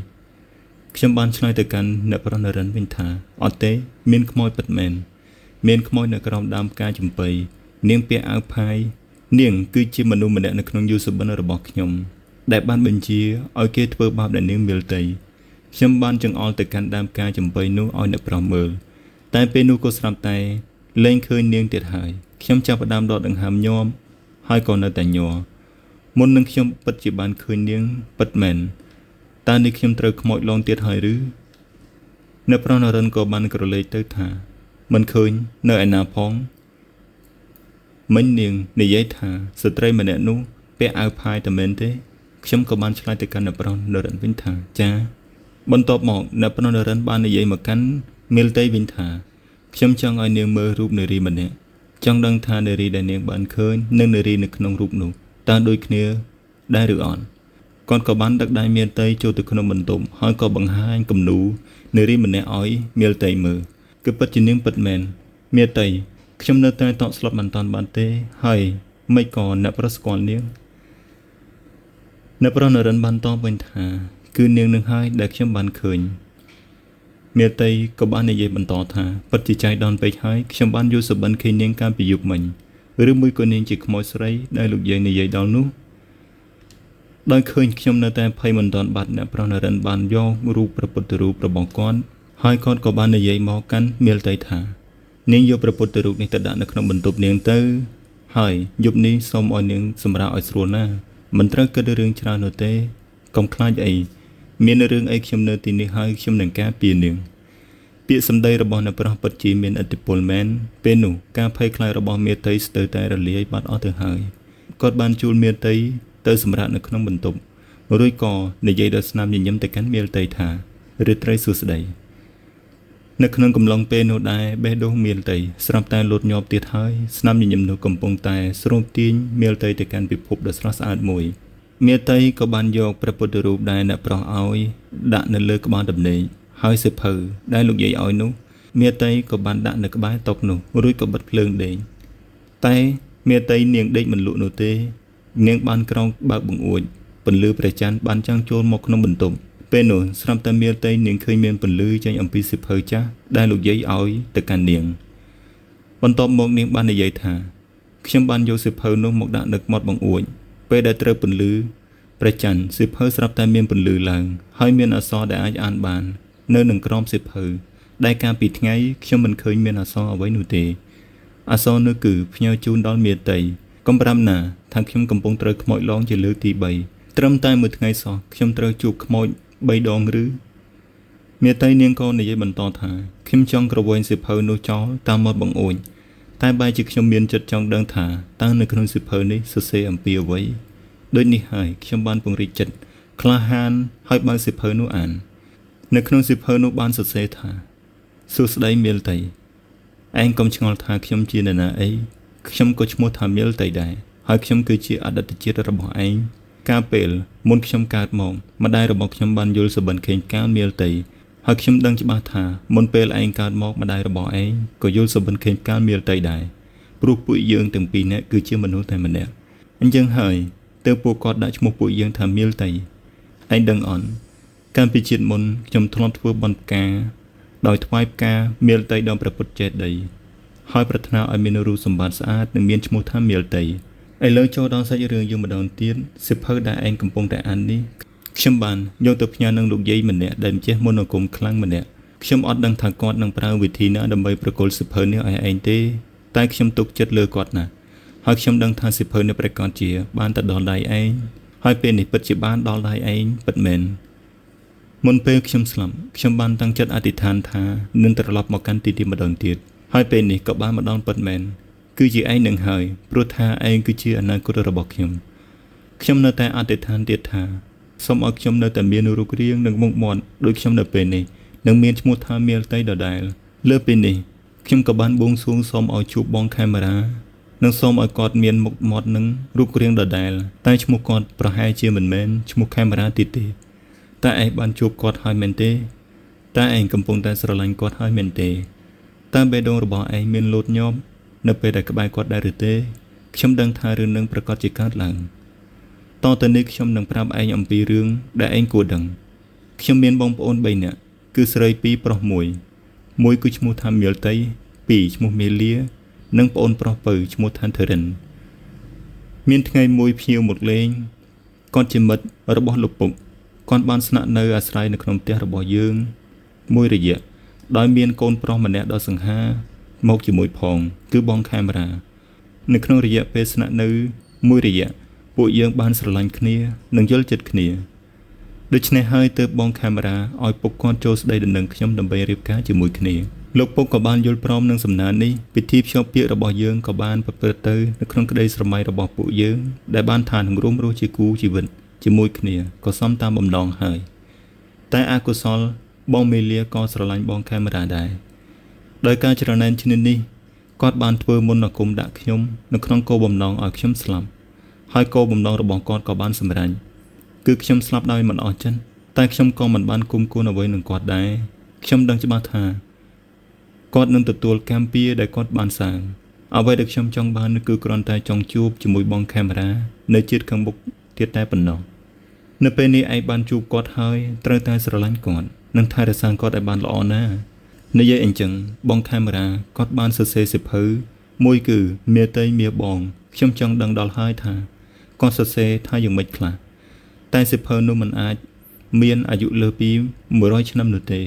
ខ្ញុំបានឆ្លើយទៅកាន់អ្នកប្រុសនរិនវិញថាអត់ទេមានខ្មោចពិតមែនមានខ្មោចនៅក្រោមដើមផ្កាចំបៃនាងពាក់អាវផាយនាងគឺជាមនុស្សម្នាក់នៅក្នុងយល់សុបិនរបស់ខ្ញុំដែលបានបញ្ជាឲ្យគេធ្វើបាបដល់នាងមេលតីខ្ញុំបានចង្អុលទៅកាន់ដើមផ្កាចំបៃនោះឲ្យអ្នកប្រុសមើលតែពេលនោះក៏ស្រាប់តែលែងឃើញនាងទៀតហើយខ្ញុំចាប់ផ្ដើមដកដង្ហើមញ័រហើយក៏នៅតែញ័រមុននឹងខ្ញុំពិតជាបានឃើញនាងពិតមែនតើនេះខ្ញុំត្រូវខ្មោចឡងទៀតហើយឬអ្នកប្រុសនរិនក៏បានក្រឡេកទៅថាមិនឃើញនៅឯណាផងមិញនាងនិយាយថាស្ត្រីម្នាក់នោះពាក់អាវផាយតែមែនទេខ្ញុំក៏បានឆ្លើយទៅកាន់អ្នកប្រុសនរិនវិញថាចាបន្ទាប់មកអ្នកប្រុសនរិនបាននិយាយមកកាន់មេលតីវិញថាខ្ញុំចង់ឲ្យនាងមើលរូបនារីម្នាក់ចង់ដឹងថានារីដែលនាងបានឃើញនិងនារីនៅក្នុងរូបនោះតើដូចគ្នាដែរឬអត់គាត់ក៏បានដឹកដៃមេលតីចូលទៅក្នុងបន្ទប់ហើយក៏បង្ហាញគំនូរនារីម្នាក់ឲ្យមេលតីមើលគឺពិតជានាងពិតមែនមេលតីខ្ញុំនៅតែតក់ស្លុតមិនតាន់បានទេហើយមិនក៏អ្នកប្រុសស្គាល់នាងអ្នកប្រុសនរិនបានតបវិញថាគឺនាងនឹងហើយដែលខ្ញុំបានឃើញ មេត្រីក៏បាននិយាយបន្តថាពិតជាចៃដន្យពេកហើយខ្ញុំបានយល់សុបិនឃើញនាងកាលពីយប់មិញឬមួយក៏នាងជាខ្មោចស្រីដែលលោកយាយនិយាយដល់នោះដោយឃើញខ្ញុំនៅតែភ័យមិនទាន់បាត់អ្នកប្រុសនរិនបានយករូបព្រះពុទ្ធរូបរបស់គាត់ហើយគាត់ក៏បាននិយាយមកកាន់មាលតីថានាងយកព្រះពុទ្ធរូបនេះទៅដាក់នៅក្នុងបន្ទប់នាងទៅហើយយប់នេះសូមឲ្យនាងសម្រាកឲ្យស្រួលណាមិនត្រូវគិតរឿងច្រើននោះទេកុំខ្លាចអីមានរឿងអីខ្ញុំនៅទីនេះហើយខ្ញុំនឹងការពារនាងពាក្យសម្ដីរបស់អ្នកប្រុសពិតជាមានឥទ្ធិពលមែនពេលនោះការភ័យខ្លាចរបស់មាតីស្ទើរតែរលាយបាត់អស់ទៅហើយគាត់បានជួលមាតីទៅសម្រាប់នៅក្នុងបន្ទប់រួចក៏និយាយដល់ស្នាមញញឹមទៅកាន់មាតីថារាត្រីសួស្តីនៅក្នុងកំឡុងពេលនោះដែរបេះដូងមាតីស្រាប់តែលូតញាប់ទៀតហើយស្នាមញញឹមនោះកំពុងតែស្រូបទាញមាតីទៅកាន់ពិភពដ៏ស្រស់ស្អាតមួយមាតីក៏បានយកព្រះពុទ្ធរូបដែលអ្នកប្រុសឲ្យដាក់នៅលើក្បាលដំណេកហើយសិភៅដែលលោកយាយឲ្យនោះមាតីក៏បានដាក់នៅក្បែរតុនោះរួចក៏បិទភ្លើងដេកតែមាតីនាងដេកមិនលក់នោះទេនាងបានក្រោកបើកបង្អួចពន្លឺព្រះច័ន្ទបានចាំងចូលមកក្នុងបន្ទប់ពេលនោះស្រាប់តែមាតីនាងឃើញមានពន្លឺចេញអំពីសិភៅចាស់ដែលលោកយាយឲ្យទៅកាន់នាងបន្ទាប់មកនាងបាននិយាយថាខ្ញុំបានយកសិភៅនោះមកដាក់នៅមាត់បង្អួចពេលដែលត្រូវពន្លឺព្រះច័ន្ទសិភៅស្រាប់តែមានពន្លឺឡើងហើយមានអក្សរដែលអាចអានបាននៅនឹងក្រោមសិភៅដែលកាលពីថ្ងៃខ្ញុំមិនឃើញមានអក្សរអ្វីនោះទេអក្សរនោះគឺផ្ញើជូនដល់មាតីកុំប្រាំណាថាខ្ញុំកំពុងត្រូវខ្មោចឡងជាលើកទី3ត្រឹមតែមួយថ្ងៃសោះខ្ញុំត្រូវជួបខ្មោច3ដងឬមាតីនាងក៏និយាយបន្តថាខ្ញុំចង់ក្រវែងសិភៅនោះចោលតាមមាត់បង្អួចតែបែរជាខ្ញុំមានចិត្តចង់ដឹងថាតើនៅក្នុងសិភៅនេះសរសេរអំពីអ្វីដូចនេះហើយខ្ញុំបានពង្រីកចិត្តក្លាហានហើយបើកសិភៅនោះអាននៅក្នុងសិភៅនោះបានសរសេរថាសួស្តីមាលតីឯងកុំឆ្ងល់ថាខ្ញុំជានរណាអីខ្ញុំក៏ឈ្មោះថាមាលតីដែរហើយខ្ញុំគឺជាអតីតជាតិរបស់ឯងកាលពេលមុនខ្ញុំកើតមកម្ដាយរបស់ខ្ញុំបានយល់សុបិនខេងកាលមាលតីហើយខ្ញុំដឹងច្បាស់ថាមុនពេលឯងកើតមកម្ដាយរបស់ឯងក៏យល់សុបិនខេងកាលមាលតីដែរព្រោះពួកយើងទាំងពីរនាក់គឺជាមនុស្សតែម្នាក់អញ្ចឹងហើយទើបពួកគាត់ដាក់ឈ្មោះពួកយើងថាមាលតីឯងដឹងអន់កាលពីជាតិមុនខ្ញុំធ្លាប់ធ្វើបន់ផ្កាដោយថ្វាយផ្កាមាលតីដល់ព្រះពុទ្ធចេតិយហើយប្រាថ្នាឲ្យមានរូបសម្បត្តិស្អាតនិងមានឈ្មោះថាមាលតីឥឡូវចូលដល់សាច់រឿងយើងម្ដងទៀតសិភៅដែលឯងកំពុងតែអាននេះខ្ញុំបានយកទៅផ្ញើនឹងលោកយាយម្នាក់ដែលម្ចាស់មន្តអាគមខ្លាំងម្នាក់ខ្ញុំអត់ដឹងថាគាត់នឹងប្រើវិធីណាដើម្បីប្រគល់សិភៅនេះឲ្យឯងទេតែខ្ញុំទុកចិត្តលើគាត់ណាស់ហើយខ្ញុំដឹងថាសិភៅនេះប្រកាសជាបានទៅដល់ដៃឯងហើយពេលនេះពិតជាបានដល់ដៃឯងពិតមែនមុនពេលខ្ញុំស្លាប់ខ្ញុំបានតាំងចិត្តអធិដ្ឋានថានឹងត្រឡប់មកកាន់ទីនេះម្ដងទៀតហើយពេលនេះក៏បានម្ដងពិតមែនគឺជាឯងនឹងហើយព្រោះថាឯងគឺជាអនាគតរបស់ខ្ញុំនៅតែអធិដ្ឋានទៀតថាសូមឲ្យខ្ញុំនៅតែមានរូបរាងនិងមុខមាត់ដូចខ្ញុំនៅពេលនេះនិងមានឈ្មោះថាមាលតីដដែលលើពីនេះខ្ញុំក៏បានបួងសួងសូមឲ្យជួបបងខេមរានិងសូមឲ្យគាត់មានមុខមាត់និងរូបរាងដដែលតែឈ្មោះគាត់ប្រហែលជាមិនមែនឈ្មោះខេមរាទៀតទេតែឯងបានជួបគាត់ហើយមែនទេតែឯងកំពុងតែស្រឡាញ់គាត់ហើយមែនទេតើបេះដូងរបស់ឯងមានលោតញាប់នៅពេលដែលក្បែរគាត់ដែរឬទេខ្ញុំដឹងថារឿងនឹងប្រកាសជាកើតឡើងតទៅនេះខ្ញុំនឹងប្រាប់ឯងអំពីរឿងដែលឯងគួរដឹងខ្ញុំមានបងប្អូន3នាក់គឺស្រី2ប្រុស1គឺឈ្មោះថាមាលតី2ឈ្មោះមេលានិងប្អូនប្រុសពៅឈ្មោះថាធរិនមានថ្ងៃមួយភ្ញៀវមកលេងគាត់ជាមិត្តរបស់លោកពុកគាត់បានស្នាក់នៅអាស្រ័យនៅក្នុងផ្ទះរបស់យើងមួយរយៈដោយមានកូនប្រុសម្នាក់ដ៏សង្ហាមកជាមួយផងគឺបងខេមរានៅក្នុងរយៈពេលស្នាក់នៅមួយរយៈពួកយើងបានស្រឡាញ់គ្នានិងយល់ចិត្តគ្នាដូច្នេះហើយទើបបងខេមរាឲ្យពុកគាត់ចូលស្ដីដណ្ដឹងខ្ញុំដើម្បីរៀបការជាមួយគ្នាលោកពុកក៏បានយល់ព្រមនឹងសំណើនេះពិធីភ្ជាប់ពាក្យរបស់យើងក៏បានប្រព្រឹត្តទៅនៅក្នុងក្តីស្រមៃរបស់ពួកយើងដែលបានថានឹងរួមរស់ជាគូជីវិតជាមួយគ្នាក៏សមតាមបំណងហើយតែអកុសលបងមេលាក៏ស្រឡាញ់បងខេមរាដែរដោយការច្រណែនឈ្នានីសគាត់បានធ្វើមន្តអាគមដាក់ខ្ញុំនៅក្នុងគោលបំណងឲ្យខ្ញុំស្លាប់ហើយគោលបំណងរបស់គាត់ក៏បានសម្រេចគឺខ្ញុំស្លាប់ដោយមិនអស់ចិត្តតែខ្ញុំក៏មិនបានគុំគួនអ្វីនឹងគាត់ដែរខ្ញុំដឹងច្បាស់ថាគាត់នឹងទទួលកម្មពៀដែលគាត់បានសាងអ្វីដែលខ្ញុំចង់បានគឺគ្រាន់តែចង់ជួបជាមួយបងខេមរានៅជាតិខាងមុខទៀតតែប៉ុណ្ណោះនៅពេលនេះឯងបានជួបគាត់ហើយត្រូវតែស្រឡាញ់គាត់ និងថែរក្សាគាត់ឲ្យបានល្អណាស់និយាយអញ្ចឹងបងកាមេរ៉ាគាត់បានសរសេរសិភៅមួយគឺមាតីមាបងខ្ញុំចង់ដឹងដល់ហើយថាគាត់សរសេរថាយ៉ាងម៉េចខ្លះតែសិភៅនោះមិនអាចមានអាយុលើសពី100ឆ្នាំនោះទេ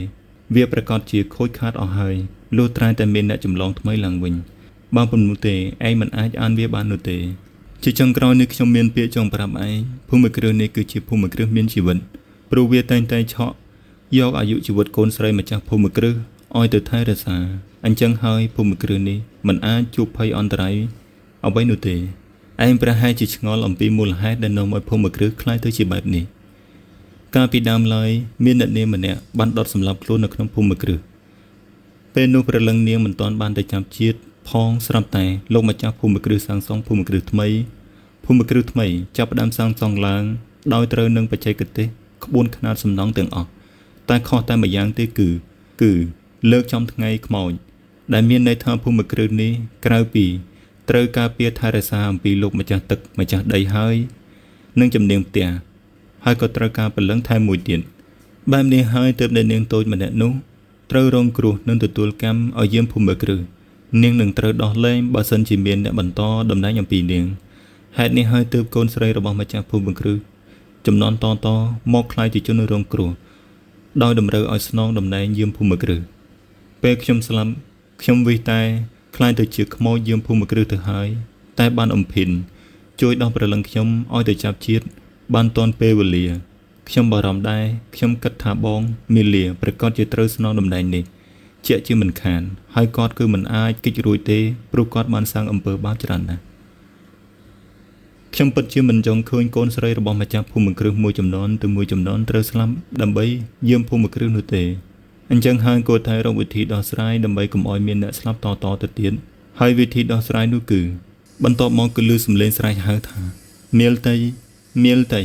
វាប្រកាសជាខូចខាតអស់ហើយលុះត្រាតែមានអ្នកចម្លងថ្មីឡើងវិញបើពុំនោះទេឯងមិនអាចអានវាបាននោះទេជាចុងក្រោយនេះខ្ញុំមានពាក្យចង់ប្រាប់ឯងភូមិគ្រឹះនេះគឺជាភូមិគ្រឹះមានជីវិតព្រោះវាតែងតែឆក់យកអាយុជីវិតកូនស្រីម្ចាស់ភូមិគ្រឹះឲ្យទៅថែរក្សាអញ្ចឹងហើយភូមិគ្រឹះនេះមិនអាចជួបភ័យអន្តរាយអ្វីនោះទេឯងប្រហែលជាឆ្ងល់អំពីមូលហេតុដែលនាំឲ្យភូមិគ្រឹះคล้ายទៅជាបែបនេះកាលពីដើមឡើយមានអ្នកនាងម្នាក់បានដុតសម្លាប់ខ្លួននៅក្នុងភូមិគ្រឹះពេលនោះព្រលឹងនាងមិនទាន់បានទៅចាប់ជាតិផងស្រាប់តែលោកម្ចាស់ភូមិគ្រឹះសាងសង់ភូមិគ្រឹះថ្មីចាប់ផ្ដើមសាងសង់ឡើងដោយត្រូវនឹងបច្ចេកទេសក្បួនខ្នាតសំណង់ទាំងអស់តែខុសតែម្យ៉ាងទេគឺលើកចំថ្ងៃខ្មោចដែលមានន័យថាភូមិគ្រឹះនេះក្រៅពីត្រូវការពារថែរក្សាអំពីលោកម្ចាស់ទឹកម្ចាស់ដីហើយនឹងជំនាញផ្ទះហើយក៏ត្រូវការពលឹងថែមមួយទៀតបែបនេះហើយទើបតែនាងតូចម្នាក់នោះត្រូវរងគ្រោះនិងទទួលកម្មឲ្យយាមភូមិគ្រឹះនាងនឹងត្រូវដោះលែងបើសិនជាមានអ្នកបន្តតំណែងអំពីនាងហេតុនេះហើយទើបកូនស្រីរបស់ម្ចាស់ភូមិគ្រឹះចំនួនតមកខ្លាយជាជនរងគ្រោះដោយតម្រូវឲ្យស្នងតំណែងយាមភូមិគ្រឹះពេលខ្ញុំស្លាប់ខ្ញុំវិសតែខ្លាយទៅជាខ្មោចយាមភូមិគ្រឹះទៅហើយតែបានអំភិនជួយដោះប្រលឹងខ្ញុំឲ្យទៅចាប់ជាតិបានទាន់ពេលវេលាខ្ញុំបារម្ភដែរខ្ញុំគិតថាបងមីលាប្រកាសជាត្រូវស្នងតំណែងនេះជាក់ជាមិនខានហើយគាត់គឺមិនអាចគេចរួចទេព្រោះគាត់បានសាងអំពើបាបច្រើនណាស់ខ្ញុំពិតជាមិនចង់ឃើញកូនស្រីរបស់ម្ចាស់ភូមិគ្រឹះមួយចំនួនទៅមួយចំនួនត្រូវស្លាប់ដើម្បីយាមភូមិគ្រឹះនោះទេអញ្ចឹងហើយគួរតែរកវិធីដោះស្រាយដើម្បីកុំឲ្យមានអ្នកស្លាប់តទៅទៀតហើយវិធីដោះស្រាយនោះគឺបន្ទាប់មកគឺឮសំឡេងស្រែកហៅថាមៀលតៃ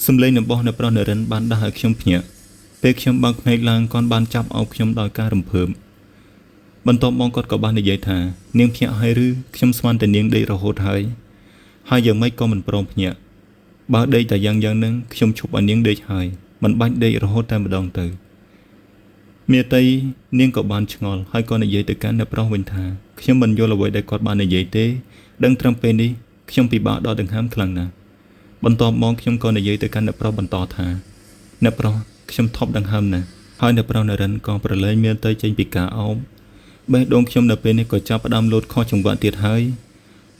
សំឡេងរបស់អ្នកប្រុសនរិនបានដាស់ឲ្យខ្ញុំភ្ញាក់ពេលខ្ញុំបើកភ្នែកឡើងគាត់បានចាប់អោបខ្ញុំដោយការរំភើបបន្ទាប់មកគាត់ក៏បាននិយាយថានាងភ្ញាក់ហើយឬខ្ញុំស្មានតែនាងដេករហូតហើយយ៉ាងម៉េចក៏មិនព្រមភ្ញាក់បើដេកតែយ៉ាងហ្នឹងខ្ញុំឈប់ឲ្យនាងដេកហើយមិនបាច់ដេករហូតតែម្ដងទៅមេតីនាងក៏បានឆ្ងល់ហើយក៏និយាយទៅកាន់អ្នកប្រុសវិញថាខ្ញុំមិនយល់អ្វីដែលគាត់បាននិយាយទេដឹងត្រឹមពេលនេះខ្ញុំពិបាកដល់ដង្ហើមខ្លាំងណាស់បន្ទាប់មកខ្ញុំក៏និយាយទៅកាន់អ្នកប្រុសបន្តថាអ្នកប្រុសខ្ញុំថប់ដង្ហើមណាស់ហើយអ្នកប្រុសនរិនក៏ប្រឡែងមានទៅចេញពីការអោបបេះដូងខ្ញុំនៅពេលនេះក៏ចាប់ផ្ដើមលោតខុសចង្វាក់ទៀតហើយ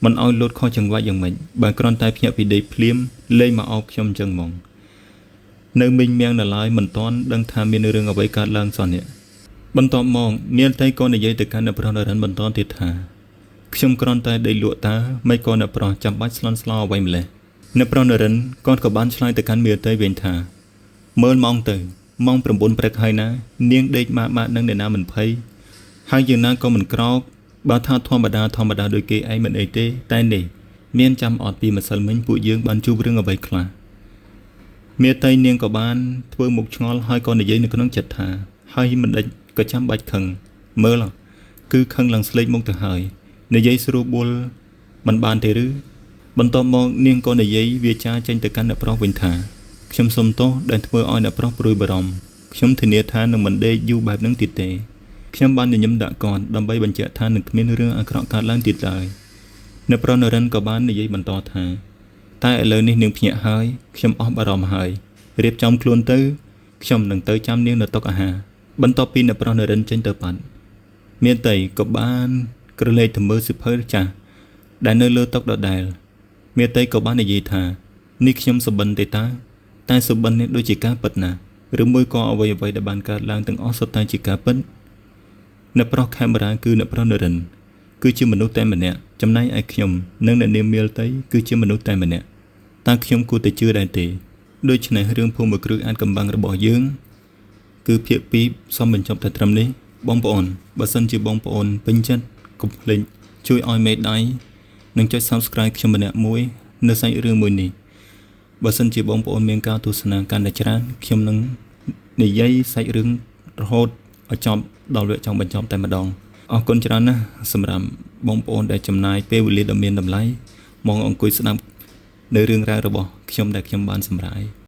មិនឲ្យលោតខុសចង្វាក់យ៉ាងម៉េចបើគ្រាន់តែភ្ញាក់ពីដេកភ្លាមលេងមកអោបខ្ញុំអញ្ចឹងហ្មងនៅមិញមៀងនៅឡើយមិនទាន់ដឹងថាមានរឿងអ្វីកើតឡើងសោះនេះបន្ទាប់មកមានតែក៏និយាយទៅកាន់អ្នកប្រុសនរិនបន្តទៀតថាខ្ញុំគ្រាន់តែដេកលក់តាមិនក៏អ្នកប្រុសចាំបាច់ស្លន់ស្លោអ្វីម្លេះអ្នកប្រុសនរិនក៏បានឆ្លើយទៅកាន់មាតីវិញថាមើលម៉ោងទៅម៉ោង9ព្រឹកហើយណានាងដេកម៉ាក់នឹងអ្នកណាមិនភ័យហើយយ៉ាងណាក៏មិនក្រោកបើថាធម្មតាដូចគេឯងមិនអីទេតែនេះមានចាំអត់ពីម្សិលមិញពួកយើងបានជួបរឿងអ្វីខ្លះមេតីនាងក៏បានធ្វើមុខឆ្ងល់ហើយក៏និយាយនៅក្នុងចិត្តថាហើយមិនដេចក៏ចាំបាច់ខឹងមើលគឺខឹងឡើងស្លេកមុខទៅហើយនិយាយស្រួលបួលមិនបានទេឬបន្ទាប់មកនាងក៏និយាយវាចាចេញទៅកាន់អ្នកប្រុសវិញថាខ្ញុំសុំទោសដែលធ្វើឲ្យអ្នកប្រុសព្រួយបារម្ភខ្ញុំធានាថានឹងមិនដេកយូរបែបហ្នឹងទៀតទេខ្ញុំបានញញឹមដាក់គាត់ដើម្បីបញ្ជាក់ថានឹងគ្មានរឿងអាក្រក់កើតឡើងទៀតឡើយអ្នកប្រុសនរិនក៏បាននិយាយបន្តថាតែឥឡូវនេះនាងភ្ញាក់ហើយខ្ញុំអស់បារម្ភហើយរៀបចំខ្លួនទៅខ្ញុំនឹងទៅចាំនាងនៅតុអាហារបន្ទាប់ពីអ្នកប្រុសនរិនចេញទៅប៉ាត់មានតែក៏បានក្រឡេកទៅមើលសិភៅចាស់ដែលនៅលើតុដដែលមានតែក៏បាននិយាយថានេះខ្ញុំសុបិនទេតែសុបិននេះដូចជាការពិតណាឬមួយក៏អ្វីដែលបានកើតឡើងទាំងអស់សុទ្ធតែជាការពិតអ្នកប្រុសកាមេរ៉ាគឺអ្នកប្រុសនរិនគឺជាមនុស្សតែម្នាក់ចំណែកឯខ្ញុំនិងអ្នកនាងមាលតីគឺជាមនុស្សតែម្នាក់តើខ្ញុំគួរតែជឿដែរទេដូច្នេះរឿងភូមិគ្រឹះអាចកំបាំងរបស់យើងគឺភាគ2សូមបញ្ចប់តែត្រឹមនេះបងប្អូនបើសិនជាបងប្អូនពេញចិត្តកុំភ្លេចជួយឲ្យមេដៃនិងចុច Subscribe ខ្ញុំម្នាក់មួយនៅសាច់រឿងមួយនេះបើសិនជាបងប្អូនមានការទស្សនាកាន់តែច្រើនខ្ញុំនឹងនិយាយសាច់រឿងរហូតឲ្យចប់ដល់វគ្គចង់បញ្ចប់តែម្ដងអរគុណច្រើនណាស់សម្រាប់បងប្អូនដែលចំណាយពេលវេលាដ៏មានតម្លៃមកអង្គុយស្ដាប់នៅរឿងរ៉ាវរបស់ខ្ញុំដែលខ្ញុំបានសម្រាយ